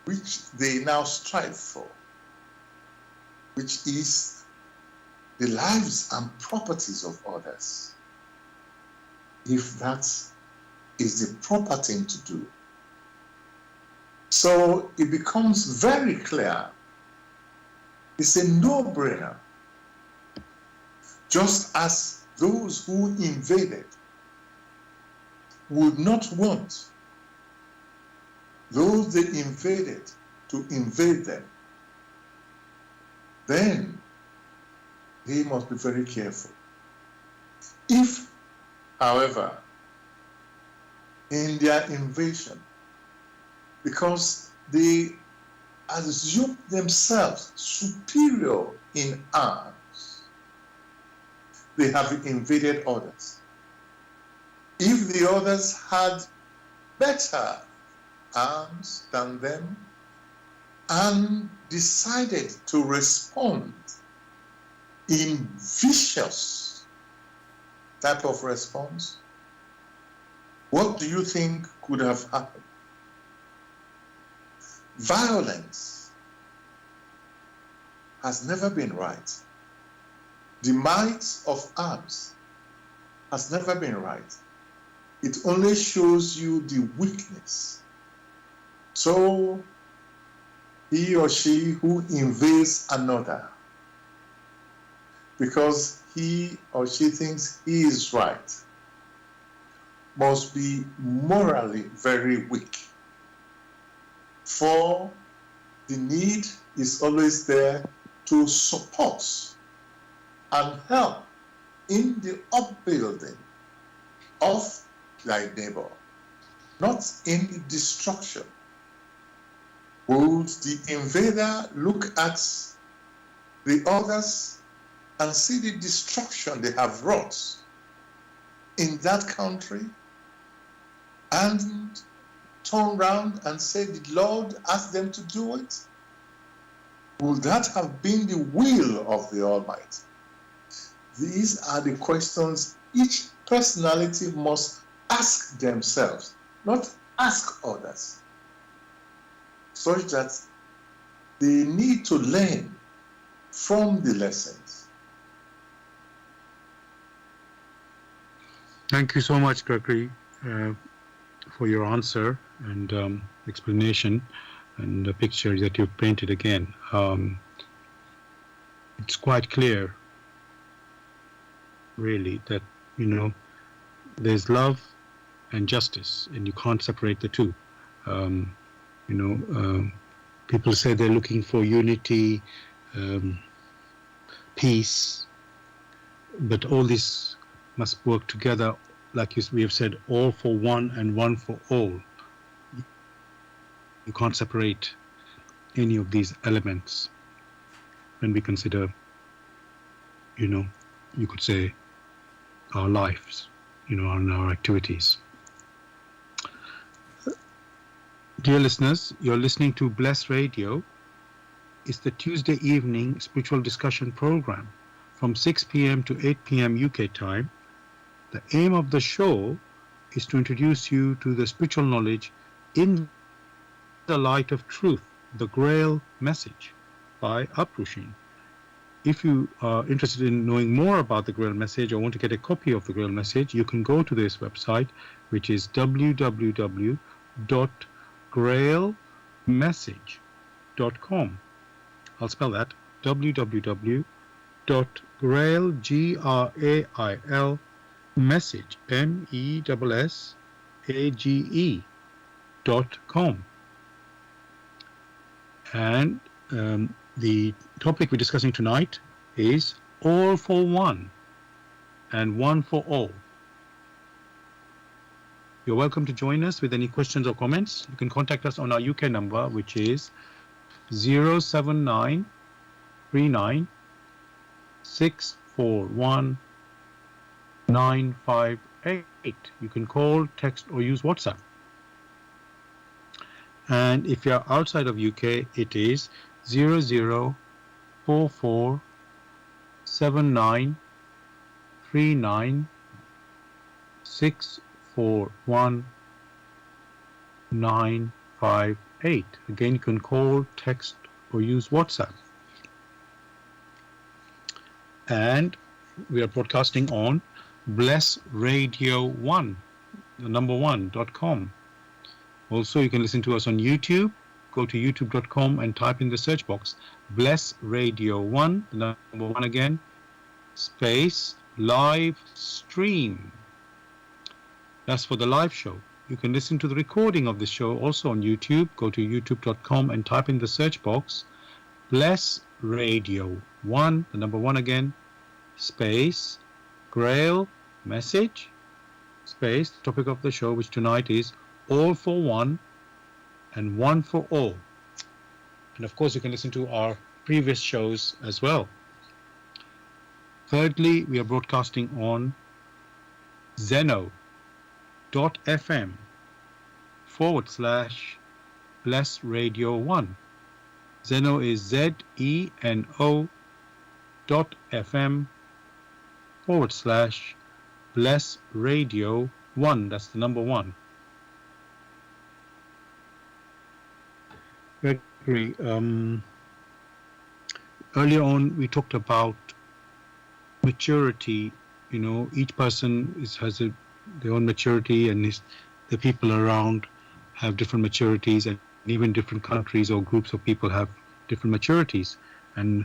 which they now strive for, which is the lives and properties of others, if that is the proper thing to do. So it becomes very clear, it's a no-brainer. Just as those who invaded would not want those they invaded to invade them, then they must be very careful. If, however, in their invasion, because they assume themselves superior in arms, they have invaded others. If the others had better arms than them and decided to respond in vicious type of response, what do you think could have happened? Violence has never been right. The might of arms has never been right. It only shows you the weakness. So he or she who invades another because he or she thinks he is right must be morally very weak. For the need is always there to support and help in the upbuilding of thy neighbor, not in the destruction. Would the invader look at the others and see the destruction they have wrought in that country and turn round and say the Lord asked them to do it? Would that have been the will of the Almighty? These are the questions each personality must ask themselves, not ask others, such that they need to learn from the lessons. Thank you so much, Gregory, for your answer and explanation and the picture that you've painted again. It's quite clear, really, that, there's love and justice, and you can't separate the two. People say they're looking for unity, peace, but all this must work together, like we have said, all for one and one for all. You can't separate any of these elements when we consider, you could say, our lives, and our activities. Dear listeners, you're listening to Bless Radio. It's the Tuesday evening spiritual discussion program from 6 p.m. to 8 p.m. UK time. The aim of the show is to introduce you to the spiritual knowledge in the light of truth, the Grail Message by Uprushin. If you are interested in knowing more about the Grail Message or want to get a copy of the Grail Message, you can go to this website, which is www.grailmessage.com. I'll spell that, www.grail, message.com. And the topic we're discussing tonight is all for one and one for all. You're welcome to join us with any questions or comments. You can contact us on our UK number, which is 07939 641 958. You can call, text, or use WhatsApp. And if you're outside of UK, it is 0044 79 39 641 958. Again, you can call, text, or use WhatsApp. And we are broadcasting on Bless Radio 1, the number 1.com. Also, you can listen to us on YouTube. Go to youtube.com and type in the search box Bless Radio 1, the number 1 again, space live stream. That's for the live show. You can listen to the recording of this show also on YouTube. Go to youtube.com and type in the search box Bless Radio 1, the number 1 again, space Grail Message, space the topic of the show, which tonight is all for one and one for all. And of course, you can listen to our previous shows as well. Thirdly, we are broadcasting on Zeno.fm/Bless Radio 1. Zeno is ZENO.fm/Bless Radio 1. That's the number 1. Gregory, earlier on we talked about maturity. Each person has their own maturity, and the people around have different maturities, and even different countries or groups of people have different maturities. And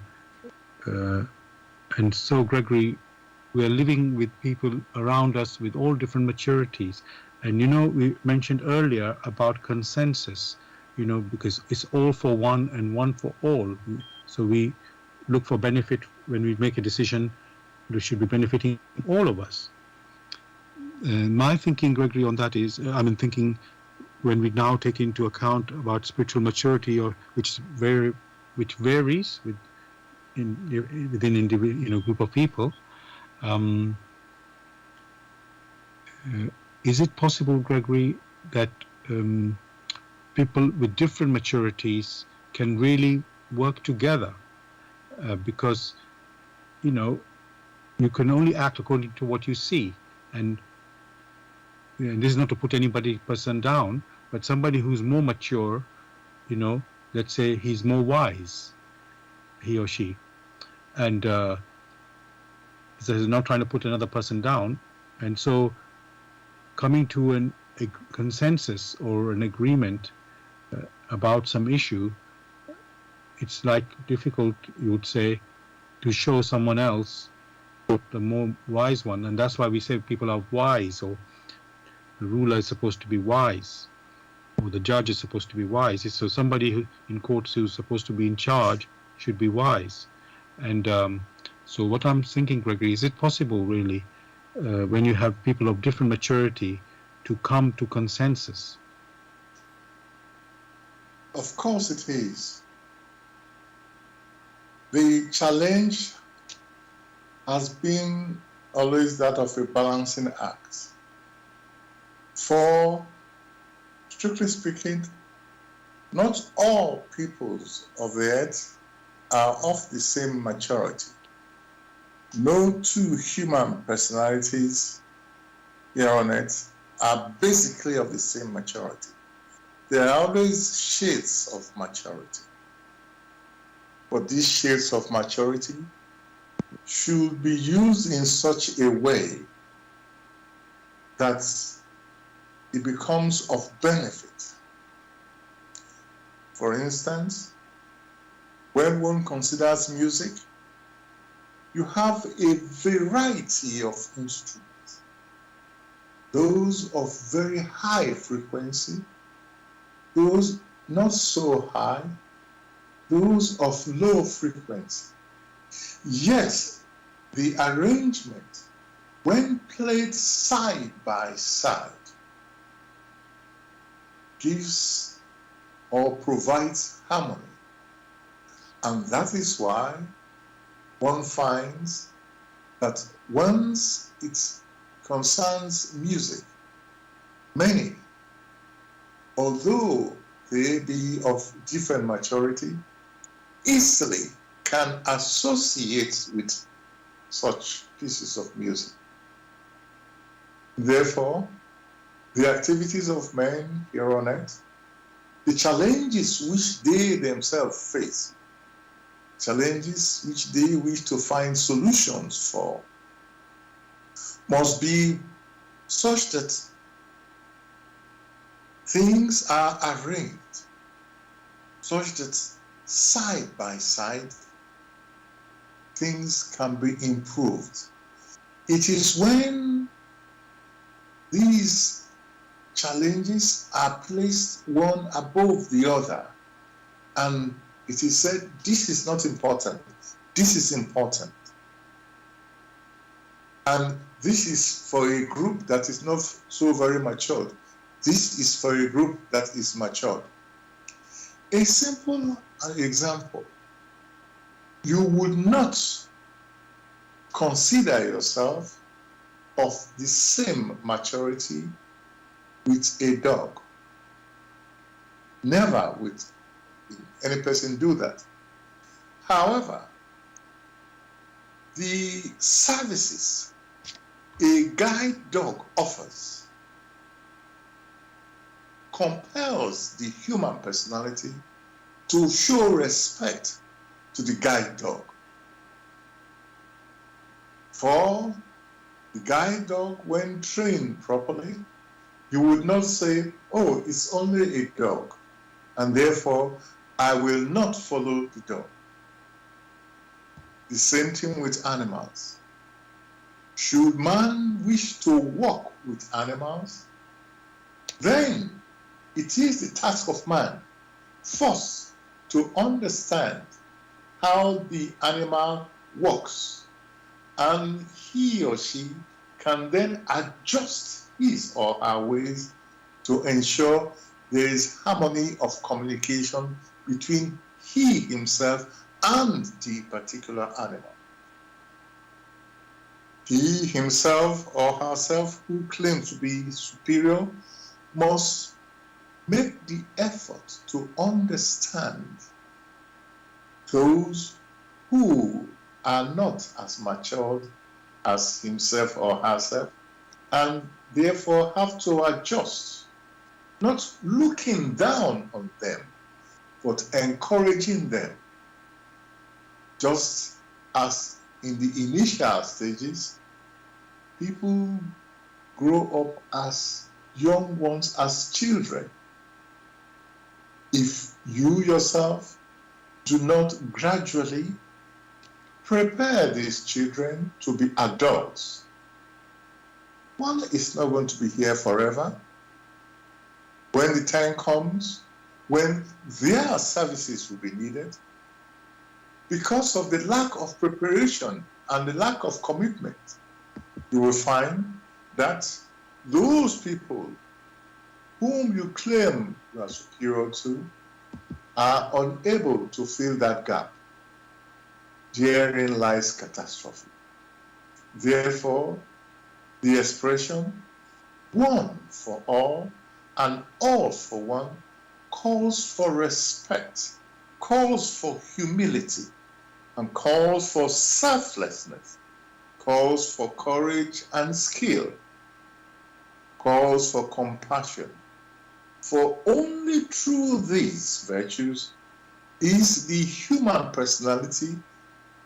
so, Gregory, we are living with people around us with all different maturities. And we mentioned earlier about consensus. because it's all for one and one for all. So we look for benefit when we make a decision. It should be benefiting all of us. And my thinking, Gregory, on that is, thinking when we now take into account about spiritual maturity, or which varies within individual group of people. Is it possible, Gregory, that people with different maturities can really work together? Because you can only act according to what you see, and this is not to put person down, but somebody who's more mature, let's say he's more wise, he or she, and so he's not trying to put another person down, and so coming to a consensus or an agreement about some issue, it's like difficult, you would say, to show someone else the more wise one, and that's why we say people are wise, or the ruler is supposed to be wise, or the judge is supposed to be wise. So somebody who in courts who's supposed to be in charge should be wise. And so what I'm thinking, Gregory, is it possible really, when you have people of different maturity, to come to consensus? Of course it is. The challenge has been always that of a balancing act. For, strictly speaking, not all peoples of the earth are of the same maturity. No two human personalities here on earth are basically of the same maturity. There are always shades of maturity. But these shades of maturity should be used in such a way that it becomes of benefit. For instance, when one considers music, you have a variety of instruments. Those of very high frequency, those not so high, those of low frequency. Yet, the arrangement, when played side by side, gives or provides harmony. And that is why one finds that once it concerns music, many, although they be of different maturity, easily can associate with such pieces of music. Therefore, the activities of men here on earth, the challenges which they themselves face, challenges which they wish to find solutions for, must be such that things are arranged such that side by side things can be improved. It is when these challenges are placed one above the other and it is said, this is not important, this is important. And this is for a group that is not so very matured. This is for a group that is matured. A simple example, you would not consider yourself of the same maturity with a dog. Never would any person do that. However, the services a guide dog offers compels the human personality to show respect to the guide dog. For the guide dog, when trained properly, you would not say, oh, it's only a dog, and therefore I will not follow the dog. The same thing with animals. Should man wish to walk with animals, then it is the task of man forced to understand how the animal works, and he or she can then adjust his or her ways to ensure there is harmony of communication between he himself and the particular animal. He himself or herself who claims to be superior must make the effort to understand those who are not as matured as himself or herself, and therefore have to adjust, not looking down on them, but encouraging them. Just as in the initial stages, people grow up as young ones, as children. If you yourself do not gradually prepare these children to be adults, one is not going to be here forever. When the time comes, when their services will be needed, because of the lack of preparation and the lack of commitment, you will find that those people whom you claim you are superior to are unable to fill that gap. Therein lies catastrophe. Therefore, the expression one for all and all for one calls for respect, calls for humility, and calls for selflessness, calls for courage and skill, calls for compassion. For only through these virtues is the human personality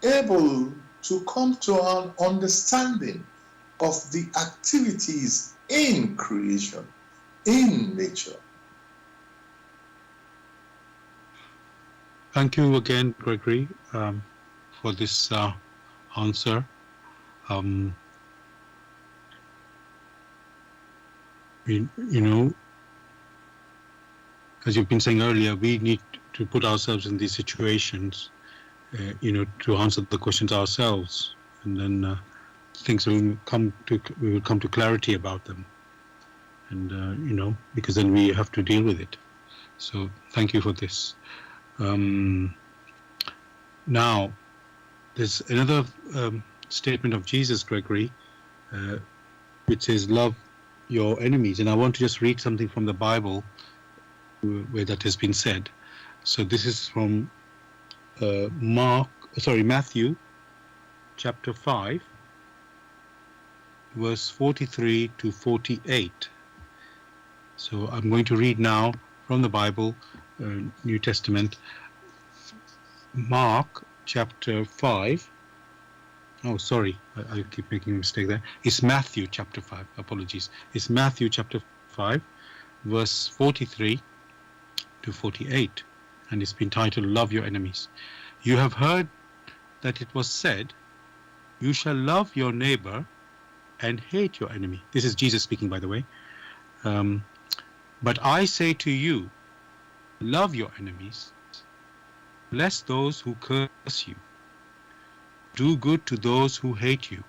able to come to an understanding of the activities in creation, in nature. Thank you again, Gregory, for this answer. You know, as you've been saying earlier, we need to put ourselves in these situations, to answer the questions ourselves, and then things will come to clarity about them, and because then we have to deal with it. So thank you for this. Now, there's another statement of Jesus, Gregory, which says, "Love your enemies," and I want to just read something from the Bible where that has been said. So this is from Matthew chapter 5, verse 43 to 48. So I'm going to read now from the Bible, New Testament, Mark chapter 5. Oh, sorry, I keep making a mistake there. It's Matthew chapter 5, apologies. It's Matthew chapter 5, verse 43 to 48, and it's been titled, "Love Your Enemies." "You have heard that it was said, 'You shall love your neighbor and hate your enemy.'" This is Jesus speaking, by the way. "But I say to you, love your enemies, bless those who curse you, do good to those who hate you,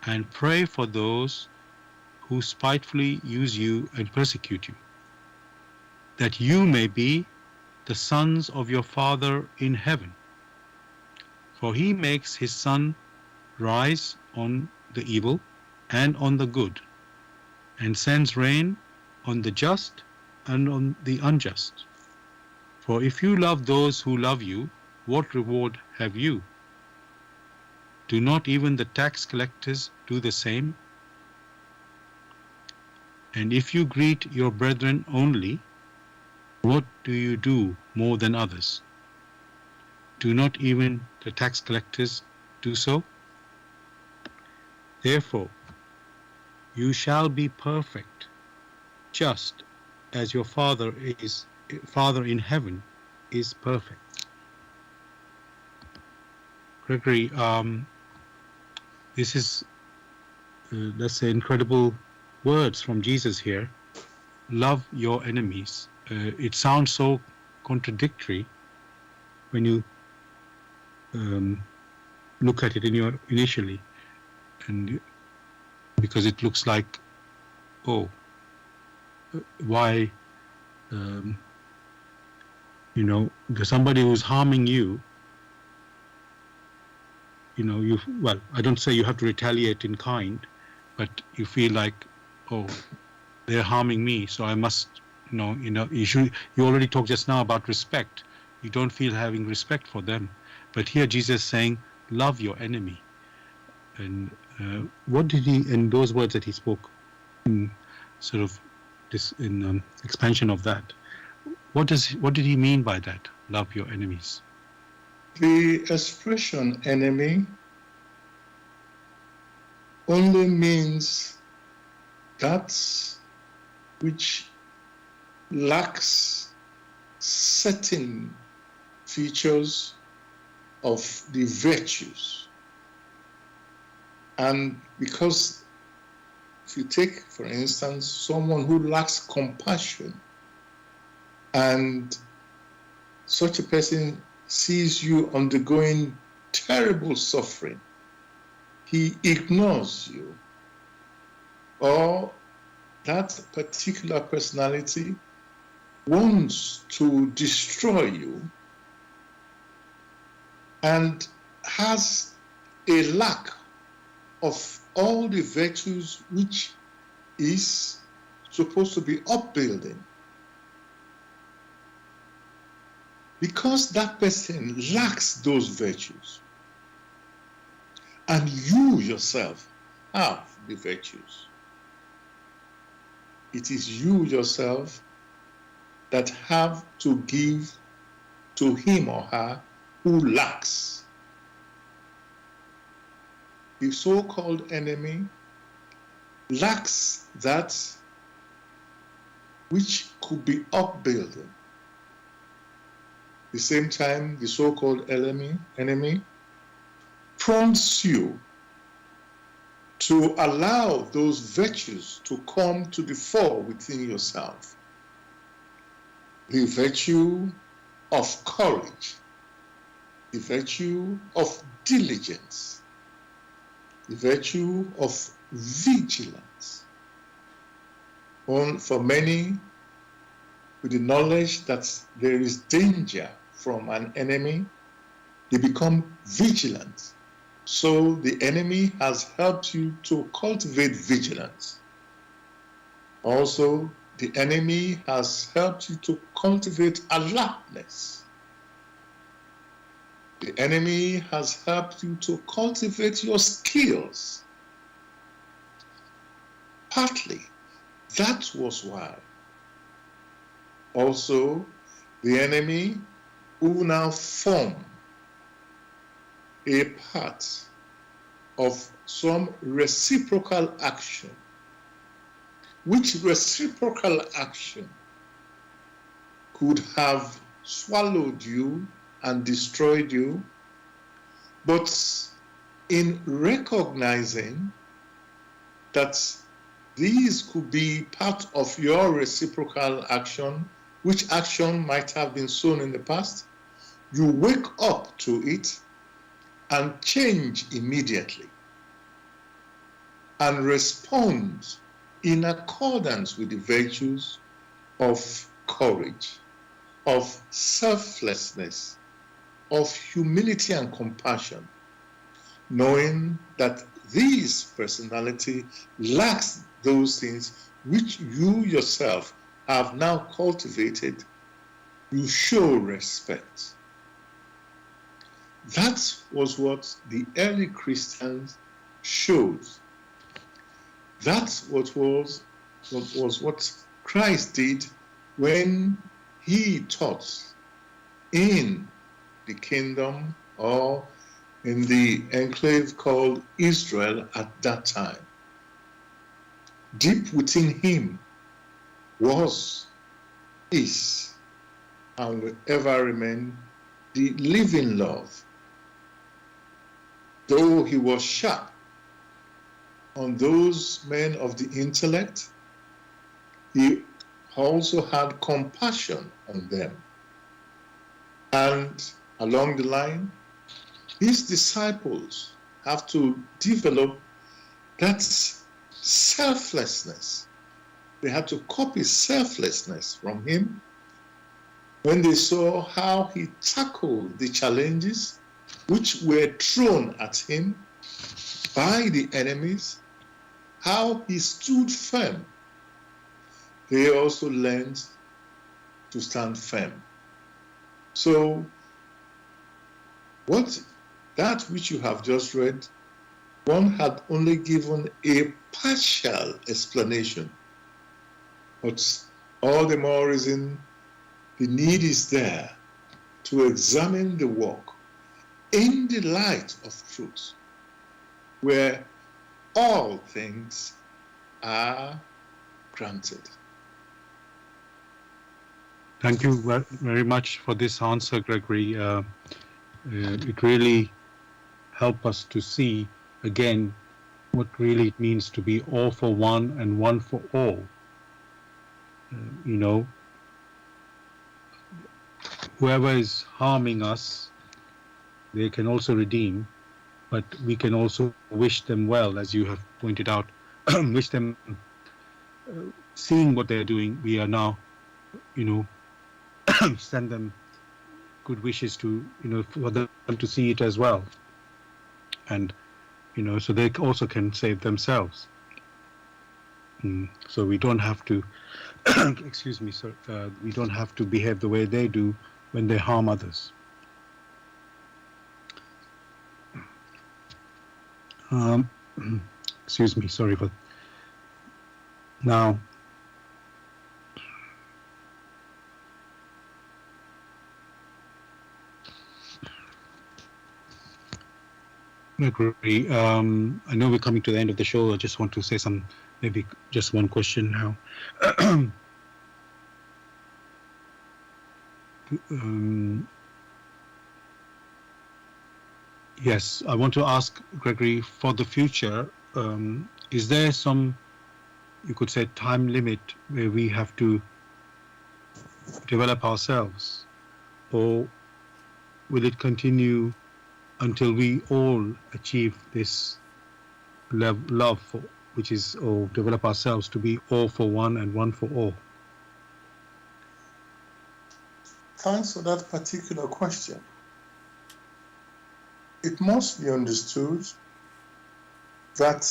and pray for those who spitefully use you and persecute you, that you may be the sons of your Father in heaven. For he makes his sun rise on the evil and on the good, and sends rain on the just and on the unjust. For if you love those who love you, what reward have you? Do not even the tax collectors do the same? And if you greet your brethren only, what do you do more than others? Do not even the tax collectors do so? Therefore, you shall be perfect, just as your Father in heaven is perfect." Gregory, this is, let's say, incredible words from Jesus here. Love your enemies. it sounds so contradictory when you look at it initially, and because it looks like, oh, why, there's somebody who's harming you. Well, I don't say you have to retaliate in kind, but you feel like, oh, they're harming me, so I must, you already talked just now about respect. You don't feel having respect for them. But here Jesus is saying, love your enemy. And what did he, in those words that he spoke, in sort of this, in expansion of that, what did he mean by that? Love your enemies. The expression enemy only means that which lacks certain features of the virtues. And because if you take, for instance, someone who lacks compassion, and such a person sees you undergoing terrible suffering, he ignores you, or that particular personality wants to destroy you and has a lack of all the virtues which is supposed to be upbuilding. Because that person lacks those virtues, and you yourself have the virtues, it is you yourself that have to give to him or her who lacks. The so-called enemy lacks that which could be upbuilding. At the same time, the so-called enemy prompts you to allow those virtues to come to the fore within yourself. The virtue of courage, the virtue of diligence, the virtue of vigilance. For many, with the knowledge that there is danger from an enemy, they become vigilant. So the enemy has helped you to cultivate vigilance. Also, the enemy has helped you to cultivate alertness. The enemy has helped you to cultivate your skills. Partly, that was why. Also, the enemy who now form a part of some reciprocal action. Which reciprocal action could have swallowed you and destroyed you, but in recognizing that these could be part of your reciprocal action, which action might have been sown in the past, you wake up to it and change immediately and respond in accordance with the virtues of courage, of selflessness, of humility and compassion, knowing that this personality lacks those things which you yourself have now cultivated. You show respect. That was what the early Christians showed. That was what Christ did when he taught in the kingdom or in the enclave called Israel at that time. Deep within him was, is, and will ever remain the living love. Though he was sharp on those men of the intellect, he also had compassion on them. And along the line, his disciples have to develop that selflessness. They had to copy selflessness from him when they saw how he tackled the challenges which were thrown at him by the enemies, how he stood firm. They also learned to stand firm. So, that which you have just read, one had only given a partial explanation, but all the more reason the need is there to examine the work in the light of truth, where all things are granted. Thank you very much for this answer, Gregory. It really helped us to see again what really it means to be all for one and one for all. Whoever is harming us, they can also redeem, but we can also wish them well, as you have pointed out, wish them, seeing what they're doing, we are now, send them good wishes to, for them to see it as well. And, so they also can save themselves. So we don't have to, excuse me, sir, we don't have to behave the way they do when they harm others. Excuse me, sorry for now. Gregory, I know we're coming to the end of the show. I just want to say maybe just one question now. Yes, I want to ask Gregory, for the future, is there some, you could say, time limit where we have to develop ourselves, or will it continue until we all achieve this love for, which is, or develop ourselves to be all for one and one for all? Thanks for that particular question. It must be understood that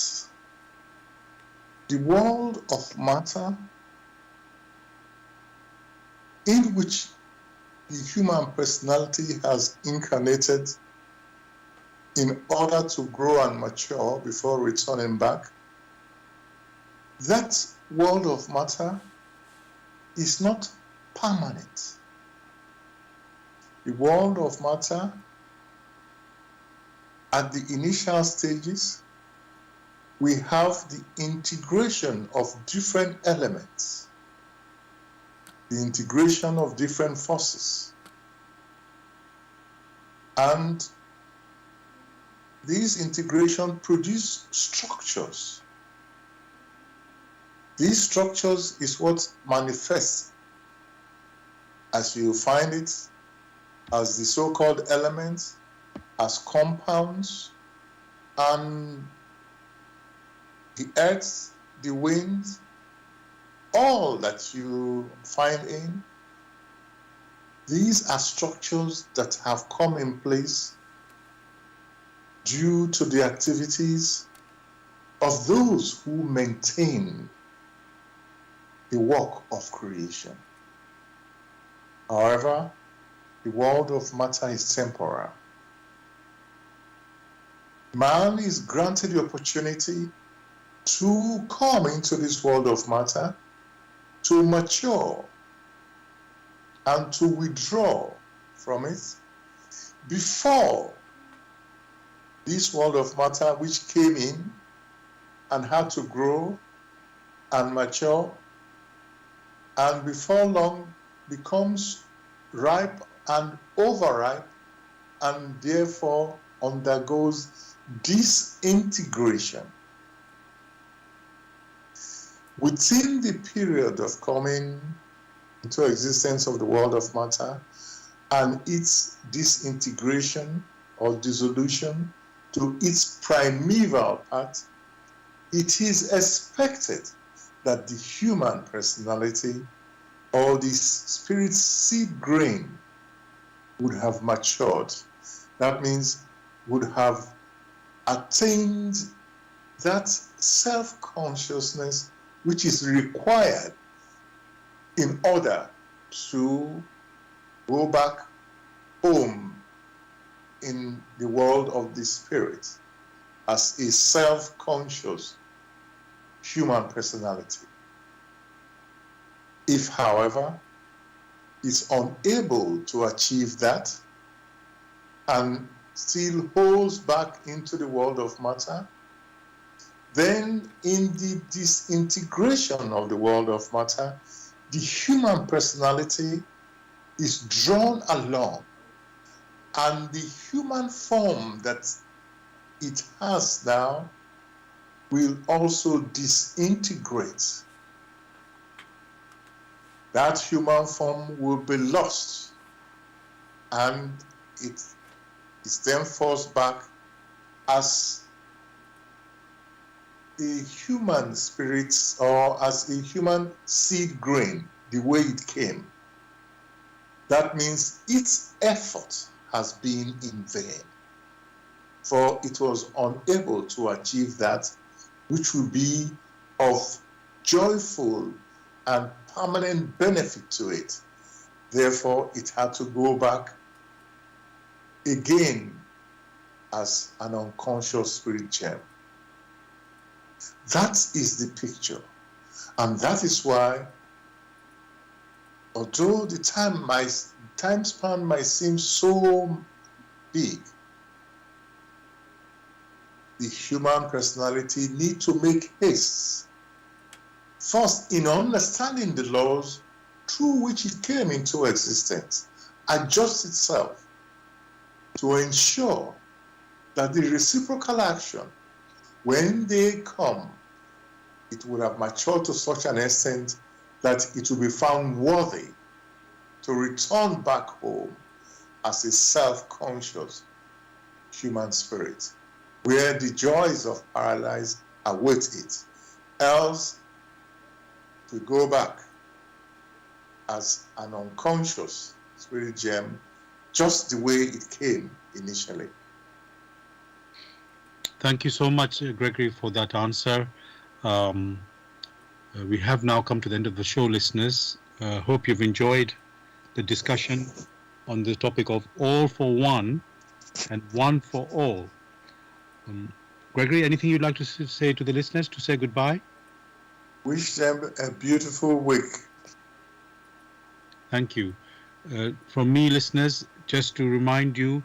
the world of matter in which the human personality has incarnated in order to grow and mature before returning back, that world of matter is not permanent. The world of matter at the initial stages, we have the integration of different elements, the integration of different forces. And these integration produce structures. These structures is what manifests, as you find it, as the so-called elements, as compounds, and the earth, the wind, all that you find in, these are structures that have come in place due to the activities of those who maintain the work of creation. However, the world of matter is temporal. Man is granted the opportunity to come into this world of matter, to mature, and to withdraw from it before this world of matter, which came in and had to grow and mature, and before long becomes ripe and overripe, and therefore undergoes disintegration. within the period of coming into existence of the world of matter and its disintegration or dissolution to its primeval part, it is expected that the human personality or the spirit seed grain would have matured. That means would have attained that self-consciousness which is required in order to go back home in the world of the spirit as a self-conscious human personality. If, however, is unable to achieve that and still holds back into the world of matter, then in the disintegration of the world of matter, the human personality is drawn along, and the human form that it has now will also disintegrate. That human form will be lost, and it is then forced back as a human spirit or as a human seed grain, the way it came. That means its effort has been in vain, for it was unable to achieve that which will be of joyful and permanent benefit to it. Therefore, it had to go back again as an unconscious spirit gem. That is the picture. And that is why, although the time span might seem so big, the human personality need to make haste. First, in understanding the laws through which it came into existence, adjust itself to ensure that the reciprocal action, when they come, it would have matured to such an extent that it will be found worthy to return back home as a self-conscious human spirit, where the joys of paradise await it. Else, to go back as an unconscious spirit gem, just the way it came initially. Thank you so much, Gregory, for that answer. We have now come to the end of the show, listeners. Hope you've enjoyed the discussion on the topic of all for one and one for all. Gregory, anything you'd like to say to the listeners to say goodbye? Wish them a beautiful week. Thank you. From me, listeners, just to remind you,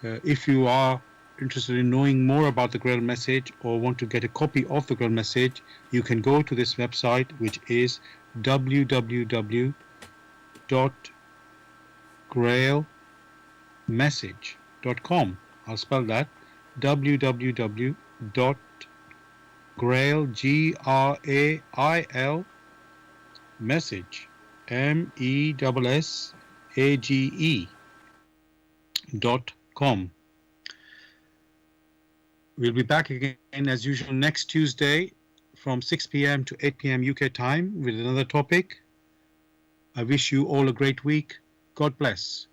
if you are interested in knowing more about the Grail Message or want to get a copy of the Grail Message, you can go to this website, which is www.grailmessage.com. I'll spell that: www.grail, Grail message, MESSAGE.com. We'll be back again as usual next Tuesday from 6 p.m. to 8 p.m. UK time with another topic. I wish you all a great week. God bless.